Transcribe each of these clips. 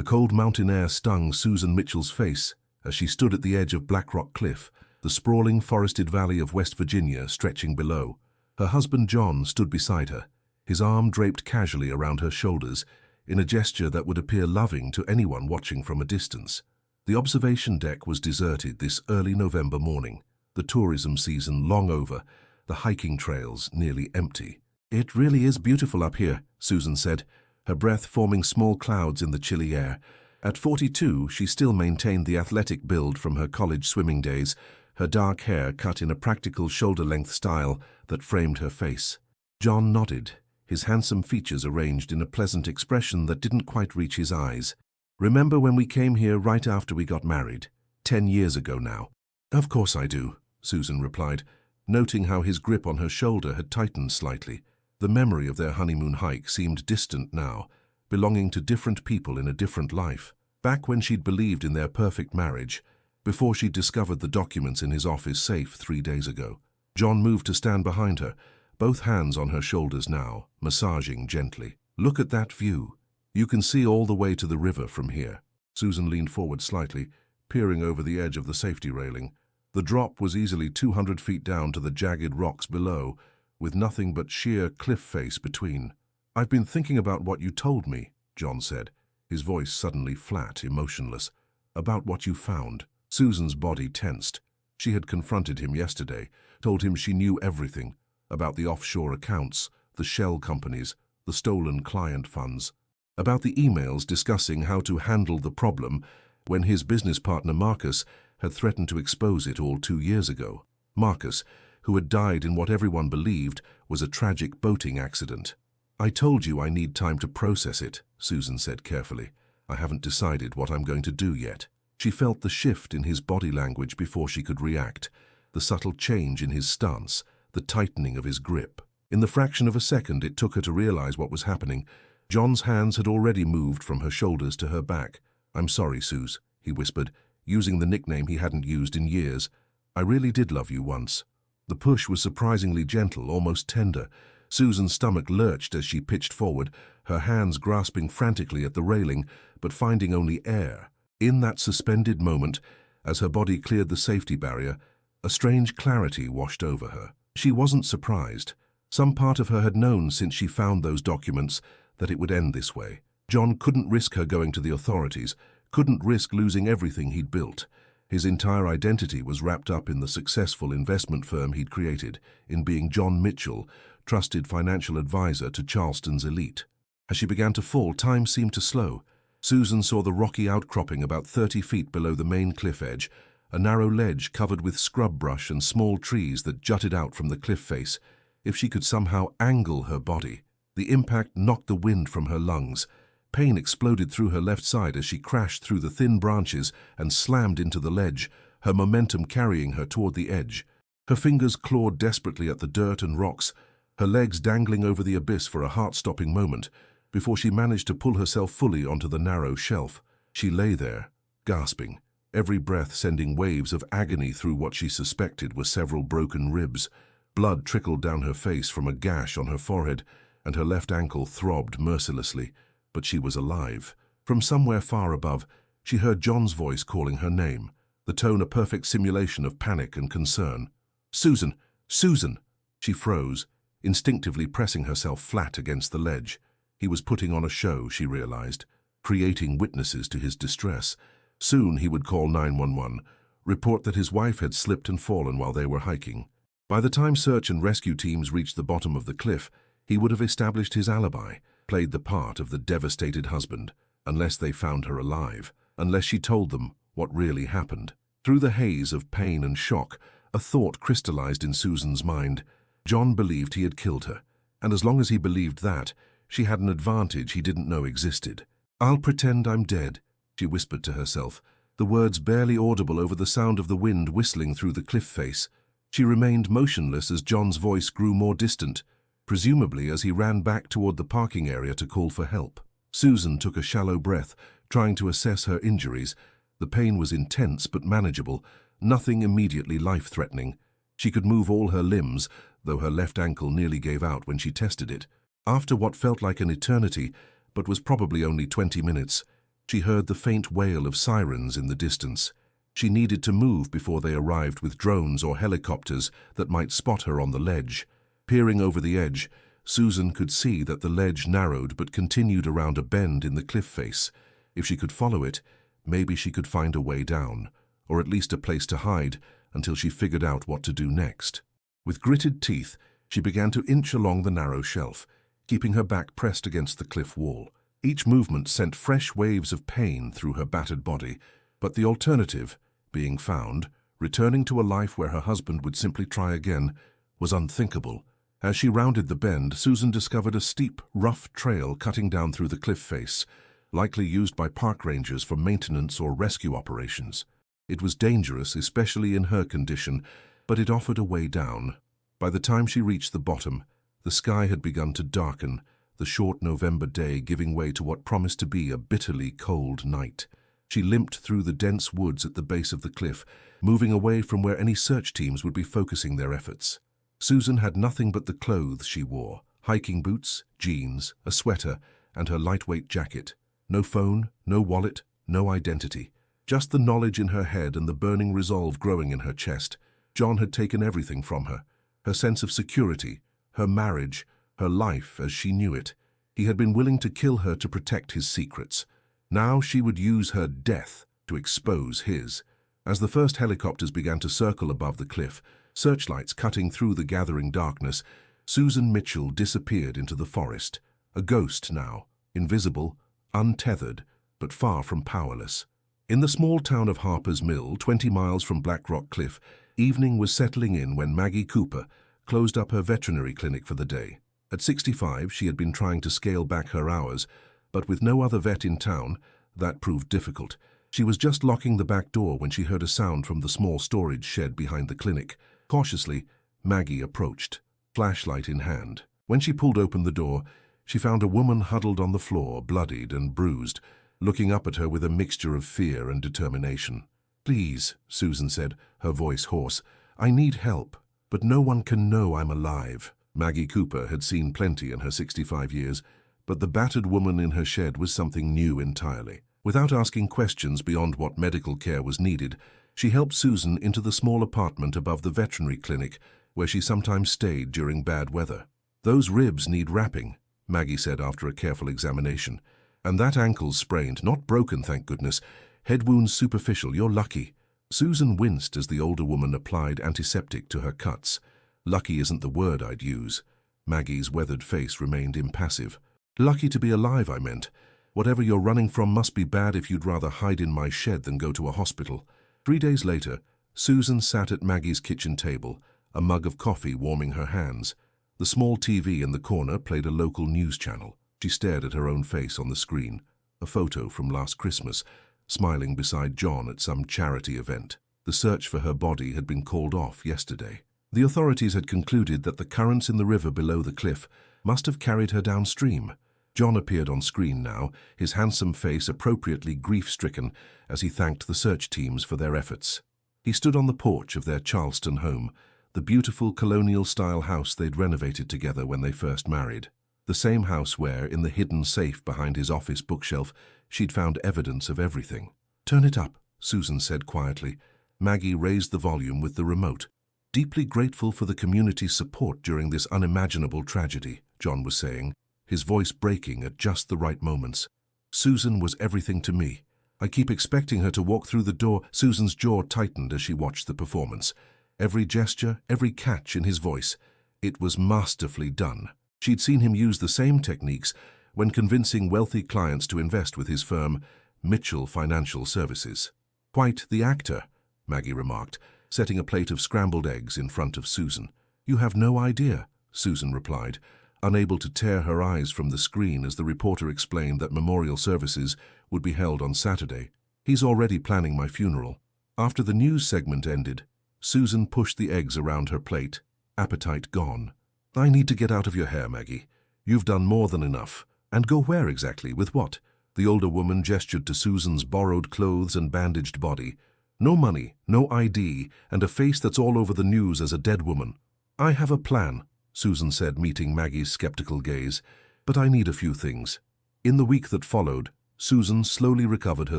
The cold mountain air stung Susan Mitchell's face as she stood at the edge of Black Rock Cliff, the sprawling forested valley of West Virginia stretching below. Her husband John stood beside her, his arm draped casually around her shoulders, in a gesture that would appear loving to anyone watching from a distance. The observation deck was deserted this early November morning, the tourism season long over, the hiking trails nearly empty. "It really is beautiful up here," Susan said, her breath forming small clouds in the chilly air. At 42, she still maintained the athletic build from her college swimming days, her dark hair cut in a practical shoulder-length style that framed her face. John nodded, his handsome features arranged in a pleasant expression that didn't quite reach his eyes. "Remember when we came here right after we got married? 10 years ago now." "Of course I do," Susan replied, noting how his grip on her shoulder had tightened slightly. The memory of their honeymoon hike seemed distant now, belonging to different people in a different life. Back when she'd believed in their perfect marriage, before she'd discovered the documents in his office safe 3 days ago. John moved to stand behind her, both hands on her shoulders now, massaging gently. "Look at that view. You can see all the way to the river from here." Susan leaned forward slightly, peering over the edge of the safety railing. The drop was easily 200 feet down to the jagged rocks below, with nothing but sheer cliff face between. "I've been thinking about what you told me," John said, his voice suddenly flat, emotionless. "About what you found." Susan's body tensed. She had confronted him yesterday, told him she knew everything about the offshore accounts, the shell companies, the stolen client funds, about the emails discussing how to handle the problem when his business partner Marcus had threatened to expose it all 2 years ago. Marcus, who had died in what everyone believed was a tragic boating accident. "I told you I need time to process it," Susan said carefully. "I haven't decided what I'm going to do yet." She felt the shift in his body language before she could react, the subtle change in his stance, the tightening of his grip. In the fraction of a second it took her to realize what was happening. John's hands had already moved from her shoulders to her back. "I'm sorry, Suze," he whispered, using the nickname he hadn't used in years. "I really did love you once." The push was surprisingly gentle, almost tender. Susan's stomach lurched as she pitched forward, her hands grasping frantically at the railing, but finding only air. In that suspended moment, as her body cleared the safety barrier, a strange clarity washed over her. She wasn't surprised. Some part of her had known since she found those documents that it would end this way. John couldn't risk her going to the authorities, couldn't risk losing everything he'd built. His entire identity was wrapped up in the successful investment firm he'd created, in being John Mitchell, trusted financial advisor to Charleston's elite. As she began to fall, time seemed to slow. Susan saw the rocky outcropping about 30 feet below the main cliff edge, a narrow ledge covered with scrub brush and small trees that jutted out from the cliff face. If she could somehow angle her body. The impact knocked the wind from her lungs. Pain exploded through her left side as she crashed through the thin branches and slammed into the ledge, her momentum carrying her toward the edge. Her fingers clawed desperately at the dirt and rocks, her legs dangling over the abyss for a heart-stopping moment, before she managed to pull herself fully onto the narrow shelf. She lay there, gasping, every breath sending waves of agony through what she suspected were several broken ribs. Blood trickled down her face from a gash on her forehead, and her left ankle throbbed mercilessly. But she was alive. From somewhere far above, she heard John's voice calling her name, the tone a perfect simulation of panic and concern. "Susan! Susan!" She froze, instinctively pressing herself flat against the ledge. He was putting on a show, she realized, creating witnesses to his distress. Soon he would call 911, report that his wife had slipped and fallen while they were hiking. By the time search and rescue teams reached the bottom of the cliff, he would have established his alibi, played the part of the devastated husband, unless they found her alive, unless she told them what really happened. Through the haze of pain and shock, a thought crystallized in Susan's mind. John believed he had killed her, and as long as he believed that, she had an advantage he didn't know existed. "I'll pretend I'm dead," she whispered to herself, the words barely audible over the sound of the wind whistling through the cliff face. She remained motionless as John's voice grew more distant, presumably as he ran back toward the parking area to call for help. Susan took a shallow breath, trying to assess her injuries. The pain was intense but manageable, nothing immediately life-threatening. She could move all her limbs, though her left ankle nearly gave out when she tested it. After what felt like an eternity, but was probably only 20 minutes, She heard the faint wail of sirens in the distance. She needed to move before they arrived with drones or helicopters that might spot her on the ledge. Peering over the edge, Susan could see that the ledge narrowed but continued around a bend in the cliff face. If she could follow it, maybe she could find a way down, or at least a place to hide until she figured out what to do next. With gritted teeth, she began to inch along the narrow shelf, keeping her back pressed against the cliff wall. Each movement sent fresh waves of pain through her battered body, but the alternative, being found, returning to a life where her husband would simply try again, was unthinkable. As she rounded the bend, Susan discovered a steep, rough trail cutting down through the cliff face, likely used by park rangers for maintenance or rescue operations. It was dangerous, especially in her condition, but it offered a way down. By the time she reached the bottom, the sky had begun to darken, the short November day giving way to what promised to be a bitterly cold night. She limped through the dense woods at the base of the cliff, moving away from where any search teams would be focusing their efforts. Susan had nothing but the clothes she wore: hiking boots, jeans, a sweater, and her lightweight jacket. No phone, no wallet, no identity. Just the knowledge in her head and the burning resolve growing in her chest. John had taken everything from her: her sense of security, her marriage, her life as she knew it. He had been willing to kill her to protect his secrets. Now she would use her death to expose his. As the first helicopters began to circle above the cliff, searchlights cutting through the gathering darkness, Susan Mitchell disappeared into the forest. A ghost now, invisible, untethered, but far from powerless. In the small town of Harper's Mill, 20 miles from Black Rock Cliff, evening was settling in when Maggie Cooper closed up her veterinary clinic for the day. At 65, she had been trying to scale back her hours, but with no other vet in town, that proved difficult. She was just locking the back door when she heard a sound from the small storage shed behind the clinic. Cautiously, Maggie approached, flashlight in hand. When she pulled open the door, she found a woman huddled on the floor, bloodied and bruised, looking up at her with a mixture of fear and determination. "Please," Susan said, her voice hoarse, "I need help, but no one can know I'm alive." Maggie Cooper had seen plenty in her 65 years, but the battered woman in her shed was something new entirely. Without asking questions beyond what medical care was needed, she helped Susan into the small apartment above the veterinary clinic, where she sometimes stayed during bad weather. "Those ribs need wrapping," Maggie said after a careful examination. "And that ankle's sprained, not broken, thank goodness. Head wounds superficial, you're lucky." Susan winced as the older woman applied antiseptic to her cuts. "Lucky isn't the word I'd use." Maggie's weathered face remained impassive. "Lucky to be alive, I meant. Whatever you're running from must be bad if you'd rather hide in my shed than go to a hospital." 3 days later, Susan sat at Maggie's kitchen table, a mug of coffee warming her hands. The small TV in the corner played a local news channel. She stared at her own face on the screen, a photo from last Christmas, smiling beside John at some charity event. The search for her body had been called off yesterday. The authorities had concluded that the currents in the river below the cliff must have carried her downstream. John appeared on screen now, his handsome face appropriately grief-stricken as he thanked the search teams for their efforts. He stood on the porch of their Charleston home, the beautiful colonial-style house they'd renovated together when they first married. The same house where, in the hidden safe behind his office bookshelf, she'd found evidence of everything. "Turn it up," Susan said quietly. Maggie raised the volume with the remote. "Deeply grateful for the community's support during this unimaginable tragedy," John was saying, his voice breaking at just the right moments. "Susan was everything to me. I keep expecting her to walk through the door." Susan's jaw tightened as she watched the performance. Every gesture, every catch in his voice. It was masterfully done. She'd seen him use the same techniques when convincing wealthy clients to invest with his firm, Mitchell Financial Services. "Quite the actor," Maggie remarked, setting a plate of scrambled eggs in front of Susan. "You have no idea," Susan replied, unable to tear her eyes from the screen as the reporter explained that memorial services would be held on Saturday. "He's already planning my funeral." After the news segment ended, Susan pushed the eggs around her plate, appetite gone. "I need to get out of your hair, Maggie. You've done more than enough. And go where exactly? With what?" The older woman gestured to Susan's borrowed clothes and bandaged body. "No money, no ID, and a face that's all over the news as a dead woman." "I have a plan," Susan said, meeting Maggie's skeptical gaze, "but I need a few things." In the week that followed, Susan slowly recovered her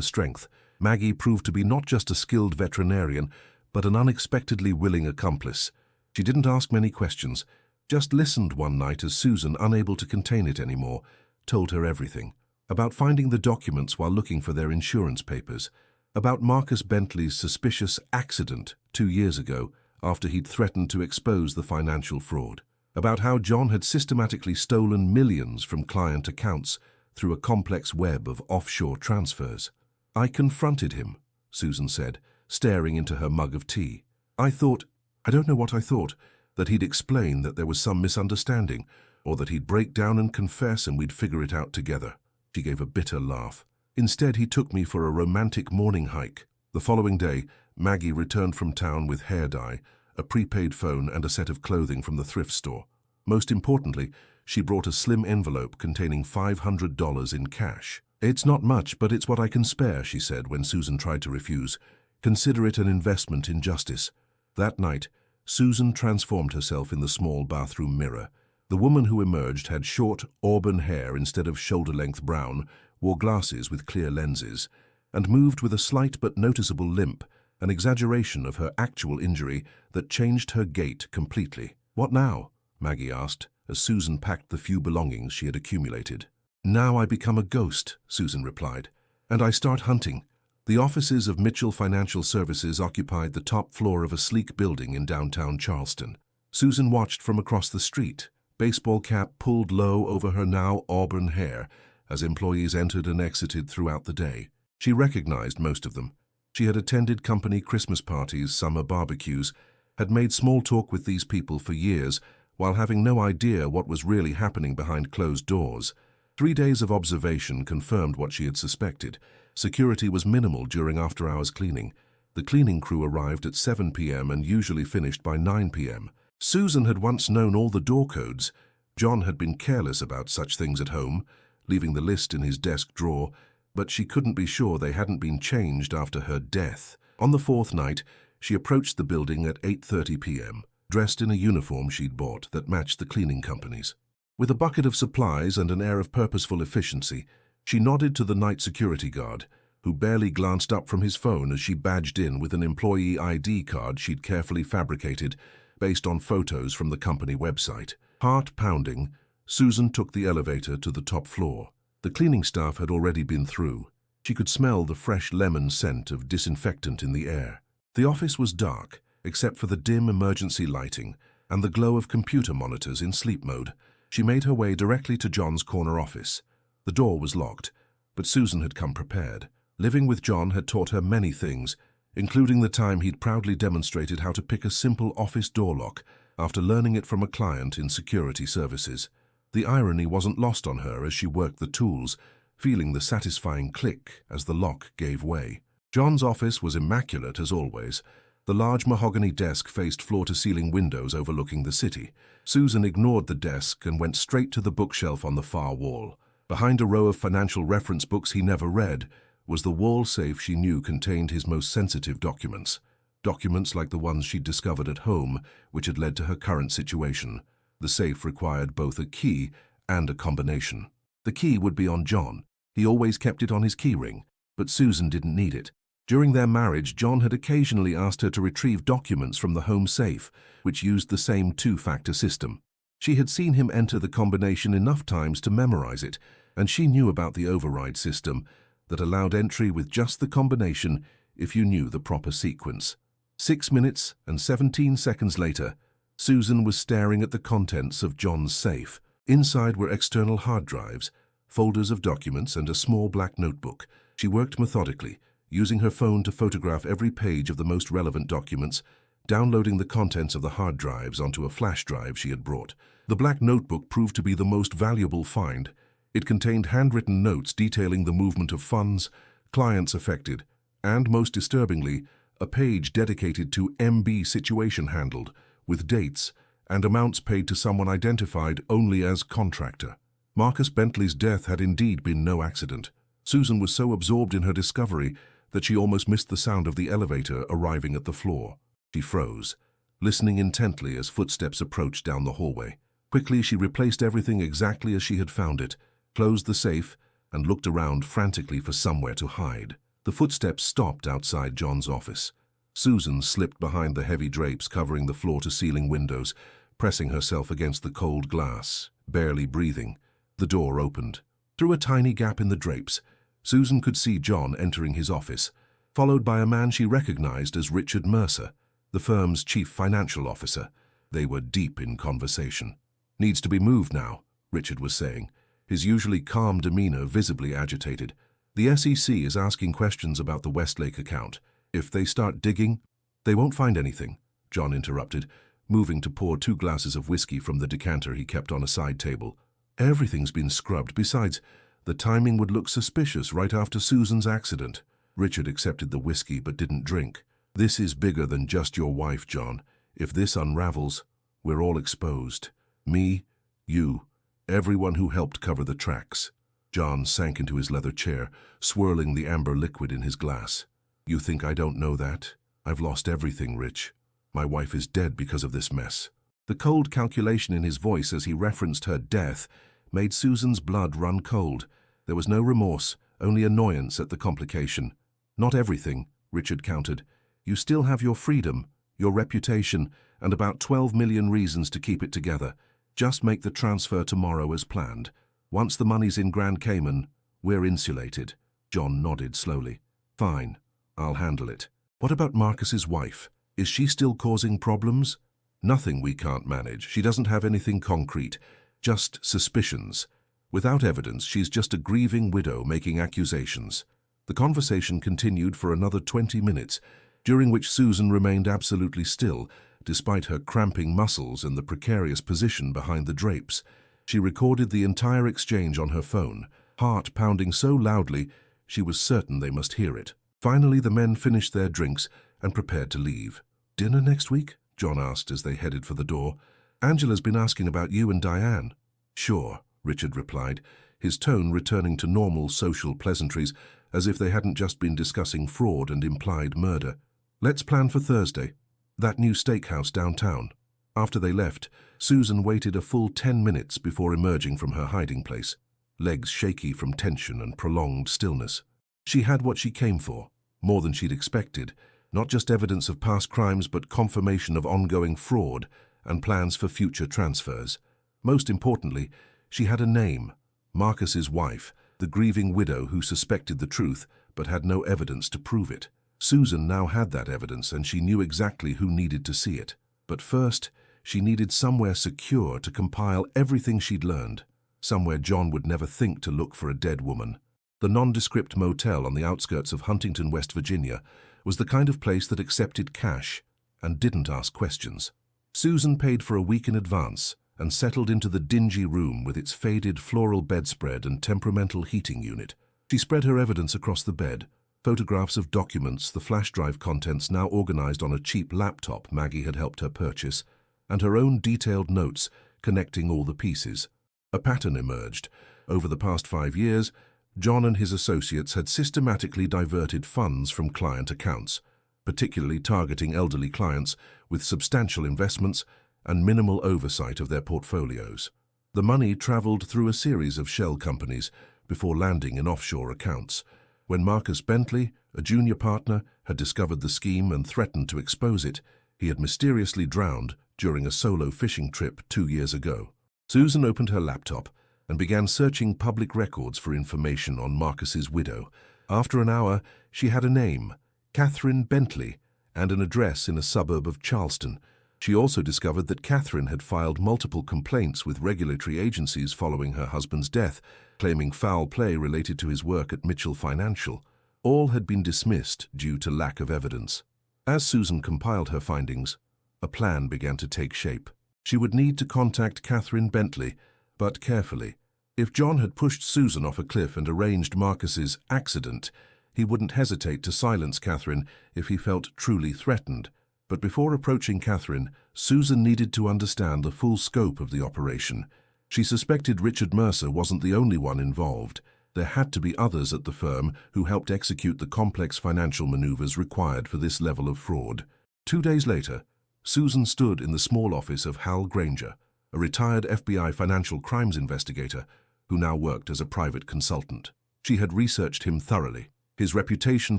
strength. Maggie proved to be not just a skilled veterinarian, but an unexpectedly willing accomplice. She didn't ask many questions, just listened one night as Susan, unable to contain it anymore, told her everything. About finding the documents while looking for their insurance papers. About Marcus Bentley's suspicious accident 2 years ago after he'd threatened to expose the financial fraud. About how John had systematically stolen millions from client accounts through a complex web of offshore transfers. "I confronted him," Susan said, staring into her mug of tea. I don't know what I thought, that he'd explain that there was some misunderstanding, or that he'd break down and confess and we'd figure it out together." She gave a bitter laugh. "Instead, he took me for a romantic morning hike." The following day, Maggie returned from town with hair dye, a prepaid phone and a set of clothing from the thrift store. Most importantly, she brought a slim envelope containing $500 in cash. "It's not much, but it's what I can spare," she said when Susan tried to refuse. "Consider it an investment in justice." That night, Susan transformed herself in the small bathroom mirror. The woman who emerged had short, auburn hair instead of shoulder-length brown, wore glasses with clear lenses, and moved with a slight but noticeable limp, an exaggeration of her actual injury that changed her gait completely. "What now?" Maggie asked, as Susan packed the few belongings she had accumulated. "Now I become a ghost," Susan replied, "and I start hunting." The offices of Mitchell Financial Services occupied the top floor of a sleek building in downtown Charleston. Susan watched from across the street, baseball cap pulled low over her now auburn hair, as employees entered and exited throughout the day. She recognized most of them. She had attended company Christmas parties, summer barbecues, had made small talk with these people for years, while having no idea what was really happening behind closed doors. 3 days of observation confirmed what she had suspected. Security was minimal during after-hours cleaning. The cleaning crew arrived at 7 p.m. and usually finished by 9 p.m. Susan had once known all the door codes. John had been careless about such things at home, leaving the list in his desk drawer, but she couldn't be sure they hadn't been changed after her death. On the 4th night, she approached the building at 8:30 p.m., dressed in a uniform she'd bought that matched the cleaning company's. With a bucket of supplies and an air of purposeful efficiency, she nodded to the night security guard, who barely glanced up from his phone as she badged in with an employee ID card she'd carefully fabricated based on photos from the company website. Heart pounding, Susan took the elevator to the top floor. The cleaning staff had already been through. She could smell the fresh lemon scent of disinfectant in the air. The office was dark, except for the dim emergency lighting and the glow of computer monitors in sleep mode. She made her way directly to John's corner office. The door was locked, but Susan had come prepared. Living with John had taught her many things, including the time he'd proudly demonstrated how to pick a simple office door lock after learning it from a client in security services. The irony wasn't lost on her as she worked the tools, feeling the satisfying click as the lock gave way. John's office was immaculate as always. The large mahogany desk faced floor-to-ceiling windows overlooking the city. Susan ignored the desk and went straight to the bookshelf on the far wall. Behind a row of financial reference books he never read was the wall safe she knew contained his most sensitive documents. Documents like the ones she'd discovered at home, which had led to her current situation. The safe required both a key and a combination. The key would be on John. He always kept it on his keyring, but Susan didn't need it. During their marriage, John had occasionally asked her to retrieve documents from the home safe, which used the same two-factor system. She had seen him enter the combination enough times to memorize it, and she knew about the override system that allowed entry with just the combination if you knew the proper sequence. 6 minutes and 17 seconds later, Susan was staring at the contents of John's safe. Inside were external hard drives, folders of documents, and a small black notebook. She worked methodically, using her phone to photograph every page of the most relevant documents, downloading the contents of the hard drives onto a flash drive she had brought. The black notebook proved to be the most valuable find. It contained handwritten notes detailing the movement of funds, clients affected, and, most disturbingly, a page dedicated to MB situation handled, with dates and amounts paid to someone identified only as contractor. Marcus Bentley's death had indeed been no accident. Susan was so absorbed in her discovery that she almost missed the sound of the elevator arriving at the floor. She froze, listening intently as footsteps approached down the hallway. Quickly, she replaced everything exactly as she had found it, closed the safe, and looked around frantically for somewhere to hide. The footsteps stopped outside John's office. Susan slipped behind the heavy drapes covering the floor-to-ceiling windows, pressing herself against the cold glass, barely breathing. The door opened. Through a tiny gap in the drapes, Susan could see John entering his office, followed by a man she recognized as Richard Mercer, the firm's chief financial officer. They were deep in conversation. "Needs to be moved now," Richard was saying, his usually calm demeanor visibly agitated. "The SEC is asking questions about the Westlake account. If they start digging—" "They won't find anything," John interrupted, moving to pour 2 glasses of whiskey from the decanter he kept on a side table. "Everything's been scrubbed. Besides, the timing would look suspicious right after Susan's accident." Richard accepted the whiskey but didn't drink. "This is bigger than just your wife, John. If this unravels, we're all exposed. Me, you, everyone who helped cover the tracks." John sank into his leather chair, swirling the amber liquid in his glass. "You think I don't know that? I've lost everything, Rich. My wife is dead because of this mess." The cold calculation in his voice as he referenced her death made Susan's blood run cold. There was no remorse, only annoyance at the complication. "Not everything," Richard countered. "You still have your freedom, your reputation, and about 12 million reasons to keep it together. Just make the transfer tomorrow as planned. Once the money's in Grand Cayman, we're insulated." John nodded slowly. "Fine, I'll handle it. What about Marcus's wife? Is she still causing problems?" "Nothing we can't manage. She doesn't have anything concrete, just suspicions. Without evidence, she's just a grieving widow making accusations." The conversation continued for another 20 minutes, during which Susan remained absolutely still, despite her cramping muscles and the precarious position behind the drapes. She recorded the entire exchange on her phone, heart pounding so loudly she was certain they must hear it. Finally, the men finished their drinks and prepared to leave. "Dinner next week?" John asked as they headed for the door. "Angela's been asking about you and Diane." "Sure," Richard replied, his tone returning to normal social pleasantries, as if they hadn't just been discussing fraud and implied murder. "Let's plan for Thursday. That new steakhouse downtown." After they left, Susan waited a full 10 minutes before emerging from her hiding place, legs shaky from tension and prolonged stillness. She had what she came for, more than she'd expected, not just evidence of past crimes but confirmation of ongoing fraud and plans for future transfers. Most importantly, she had a name, Marcus's wife, the grieving widow who suspected the truth but had no evidence to prove it. Susan now had that evidence and she knew exactly who needed to see it. But first, she needed somewhere secure to compile everything she'd learned, somewhere John would never think to look for a dead woman. The nondescript motel on the outskirts of Huntington, West Virginia, was the kind of place that accepted cash and didn't ask questions. Susan paid for a week in advance and settled into the dingy room with its faded floral bedspread and temperamental heating unit. She spread her evidence across the bed, photographs of documents, the flash drive contents now organized on a cheap laptop Maggie had helped her purchase, and her own detailed notes connecting all the pieces. A pattern emerged. Over the past 5 years, John and his associates had systematically diverted funds from client accounts, particularly targeting elderly clients with substantial investments and minimal oversight of their portfolios. The money traveled through a series of shell companies before landing in offshore accounts. When Marcus Bentley, a junior partner, had discovered the scheme and threatened to expose it, he had mysteriously drowned during a solo fishing trip 2 years ago. Susan opened her laptop and began searching public records for information on Marcus's widow. After an hour, she had a name, Catherine Bentley, and an address in a suburb of Charleston. She also discovered that Catherine had filed multiple complaints with regulatory agencies following her husband's death, claiming foul play related to his work at Mitchell Financial. All had been dismissed due to lack of evidence. As Susan compiled her findings, a plan began to take shape. She would need to contact Catherine Bentley, but carefully. If John had pushed Susan off a cliff and arranged Marcus's accident, he wouldn't hesitate to silence Catherine if he felt truly threatened. But before approaching Catherine, Susan needed to understand the full scope of the operation. She suspected Richard Mercer wasn't the only one involved. There had to be others at the firm who helped execute the complex financial maneuvers required for this level of fraud. 2 days later, Susan stood in the small office of Hal Granger, a retired FBI financial crimes investigator who now worked as a private consultant. She had researched him thoroughly. His reputation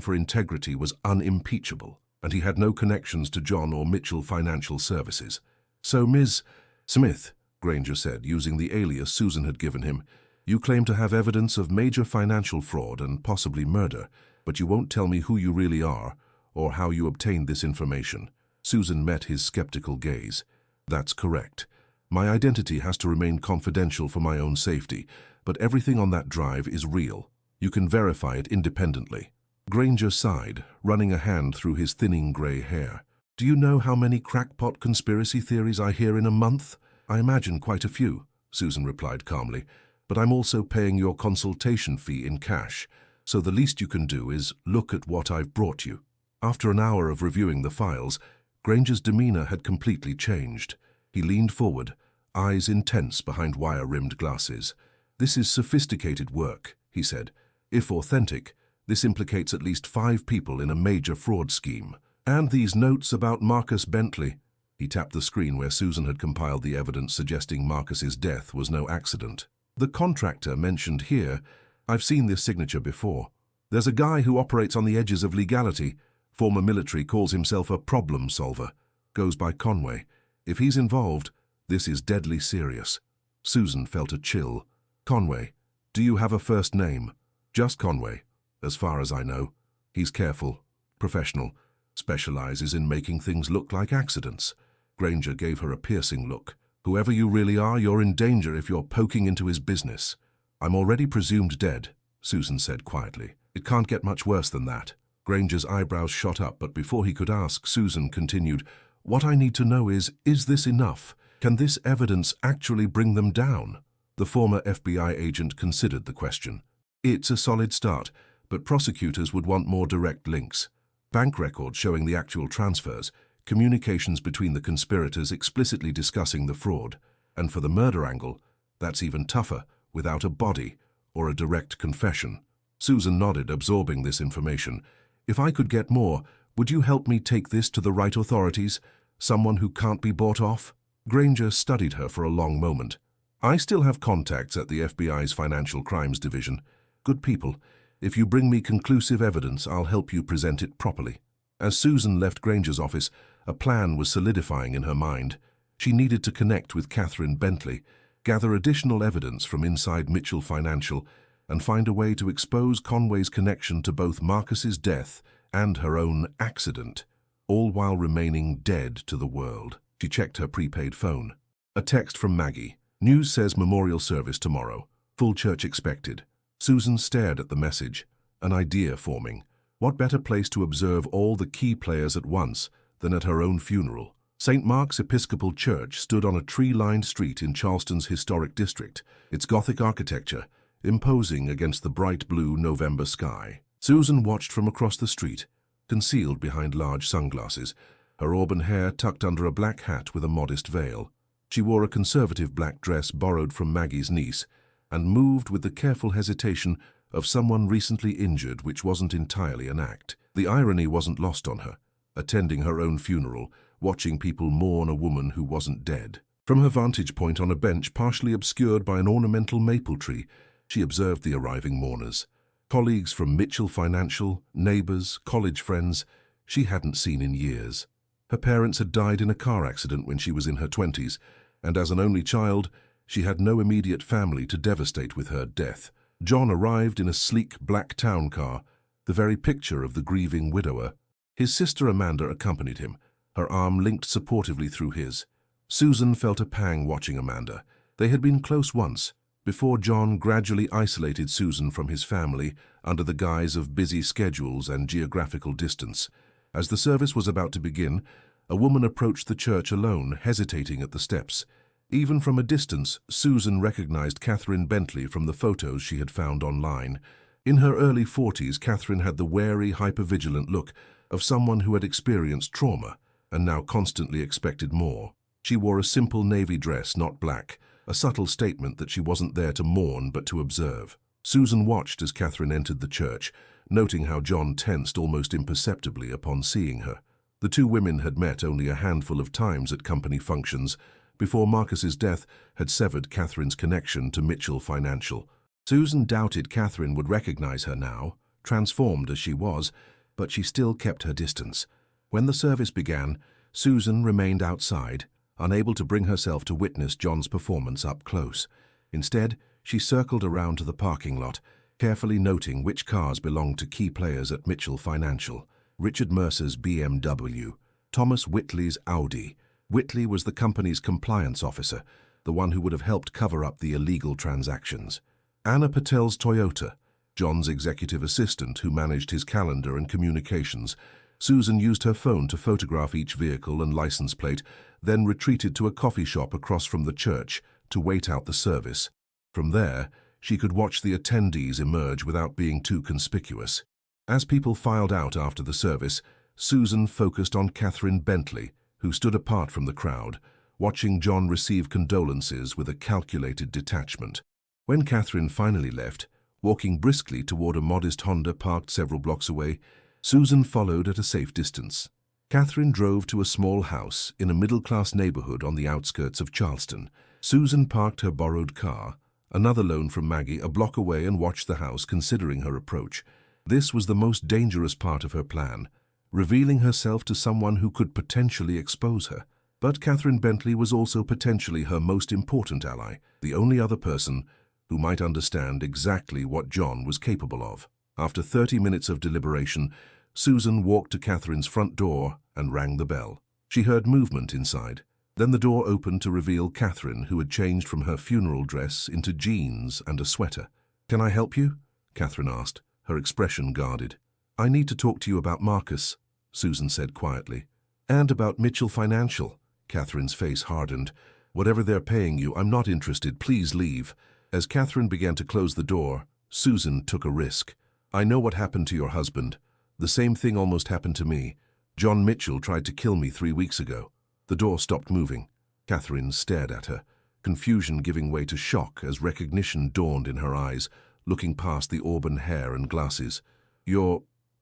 for integrity was unimpeachable, and he had no connections to John or Mitchell Financial Services. "So, Ms. Smith," Granger said, using the alias Susan had given him, "you claim to have evidence of major financial fraud and possibly murder, but you won't tell me who you really are or how you obtained this information." Susan met his skeptical gaze. "That's correct. My identity has to remain confidential for my own safety, but everything on that drive is real. You can verify it independently." Granger sighed, running a hand through his thinning grey hair. "Do you know how many crackpot conspiracy theories I hear in a month?" "I imagine quite a few," Susan replied calmly, "but I'm also paying your consultation fee in cash, so the least you can do is look at what I've brought you." After an hour of reviewing the files, Granger's demeanor had completely changed. He leaned forward, eyes intense behind wire-rimmed glasses. "This is sophisticated work," he said. "If authentic, this implicates at least 5 people in a major fraud scheme. And these notes about Marcus Bentley." He tapped the screen where Susan had compiled the evidence suggesting Marcus's death was no accident. "The contractor mentioned here, I've seen this signature before. There's a guy who operates on the edges of legality. Former military, calls himself a problem solver. Goes by Conway. If he's involved, this is deadly serious." Susan felt a chill. "Conway. Do you have a first name?" "Just Conway, as far as I know. He's careful, professional, specializes in making things look like accidents." Granger gave her a piercing look. "Whoever you really are, you're in danger if you're poking into his business." "I'm already presumed dead," Susan said quietly. "It can't get much worse than that." Granger's eyebrows shot up, but before he could ask, Susan continued, "What I need to know is this enough? Can this evidence actually bring them down?" The former FBI agent considered the question. "It's a solid start, but prosecutors would want more direct links. Bank records showing the actual transfers, communications between the conspirators explicitly discussing the fraud. And for the murder angle, that's even tougher, without a body or a direct confession." Susan nodded, absorbing this information. "If I could get more, would you help me take this to the right authorities? Someone who can't be bought off?" Granger studied her for a long moment. "I still have contacts at the FBI's Financial Crimes Division. Good people. If you bring me conclusive evidence, I'll help you present it properly." As Susan left Granger's office, a plan was solidifying in her mind. She needed to connect with Catherine Bentley, gather additional evidence from inside Mitchell Financial, and find a way to expose Conway's connection to both Marcus's death and her own accident, all while remaining dead to the world. She checked her prepaid phone. A text from Maggie. "News says memorial service tomorrow. Full church expected." Susan stared at the message, an idea forming. What better place to observe all the key players at once than at her own funeral? St. Mark's Episcopal Church stood on a tree-lined street in Charleston's historic district, its Gothic architecture imposing against the bright blue November sky. Susan watched from across the street, concealed behind large sunglasses, her auburn hair tucked under a black hat with a modest veil. She wore a conservative black dress borrowed from Maggie's niece, and moved with the careful hesitation of someone recently injured, which wasn't entirely an act. The irony wasn't lost on her, attending her own funeral, watching people mourn a woman who wasn't dead. From her vantage point on a bench partially obscured by an ornamental maple tree, she observed the arriving mourners. Colleagues from Mitchell Financial, neighbors, college friends she hadn't seen in years. Her parents had died in a car accident when she was in her 20s, and as an only child, she had no immediate family to devastate with her death. John arrived in a sleek black town car, the very picture of the grieving widower. His sister Amanda accompanied him, her arm linked supportively through his. Susan felt a pang watching Amanda. They had been close once, before John gradually isolated Susan from his family under the guise of busy schedules and geographical distance. As the service was about to begin, a woman approached the church alone, hesitating at the steps. Even from a distance, Susan recognized Catherine Bentley from the photos she had found online. In her early 40s, Catherine had the wary, hypervigilant look of someone who had experienced trauma and now constantly expected more. She wore a simple navy dress, not black, a subtle statement that she wasn't there to mourn but to observe. Susan watched as Catherine entered the church, noting how John tensed almost imperceptibly upon seeing her. The two women had met only a handful of times at company functions before Marcus's death had severed Catherine's connection to Mitchell Financial. Susan doubted Catherine would recognize her now, transformed as she was, but she still kept her distance. When the service began, Susan remained outside, unable to bring herself to witness John's performance up close. Instead, she circled around to the parking lot, carefully noting which cars belonged to key players at Mitchell Financial. Richard Mercer's BMW, Thomas Whitley's Audi. Whitley was the company's compliance officer, the one who would have helped cover up the illegal transactions. Anna Patel's Toyota, John's executive assistant who managed his calendar and communications. Susan used her phone to photograph each vehicle and license plate, then retreated to a coffee shop across from the church to wait out the service. From there, she could watch the attendees emerge without being too conspicuous. As people filed out after the service, Susan focused on Catherine Bentley, who stood apart from the crowd, watching John receive condolences with a calculated detachment. When Catherine finally left, walking briskly toward a modest Honda parked several blocks away, Susan followed at a safe distance. Catherine drove to a small house in a middle-class neighborhood on the outskirts of Charleston. Susan parked her borrowed car, another loan from Maggie, a block away and watched the house, considering her approach. This was the most dangerous part of her plan, revealing herself to someone who could potentially expose her. But Catherine Bentley was also potentially her most important ally, the only other person who might understand exactly what John was capable of. After 30 minutes of deliberation, Susan walked to Catherine's front door and rang the bell. She heard movement inside. Then the door opened to reveal Catherine, who had changed from her funeral dress into jeans and a sweater. "Can I help you?" Catherine asked, her expression guarded. "I need to talk to you about Marcus," Susan said quietly. "And about Mitchell Financial." Catherine's face hardened. "Whatever they're paying you, I'm not interested. Please leave." As Catherine began to close the door, Susan took a risk. "I know what happened to your husband. The same thing almost happened to me. John Mitchell tried to kill me 3 weeks ago." The door stopped moving. Catherine stared at her, confusion giving way to shock as recognition dawned in her eyes, looking past the auburn hair and glasses.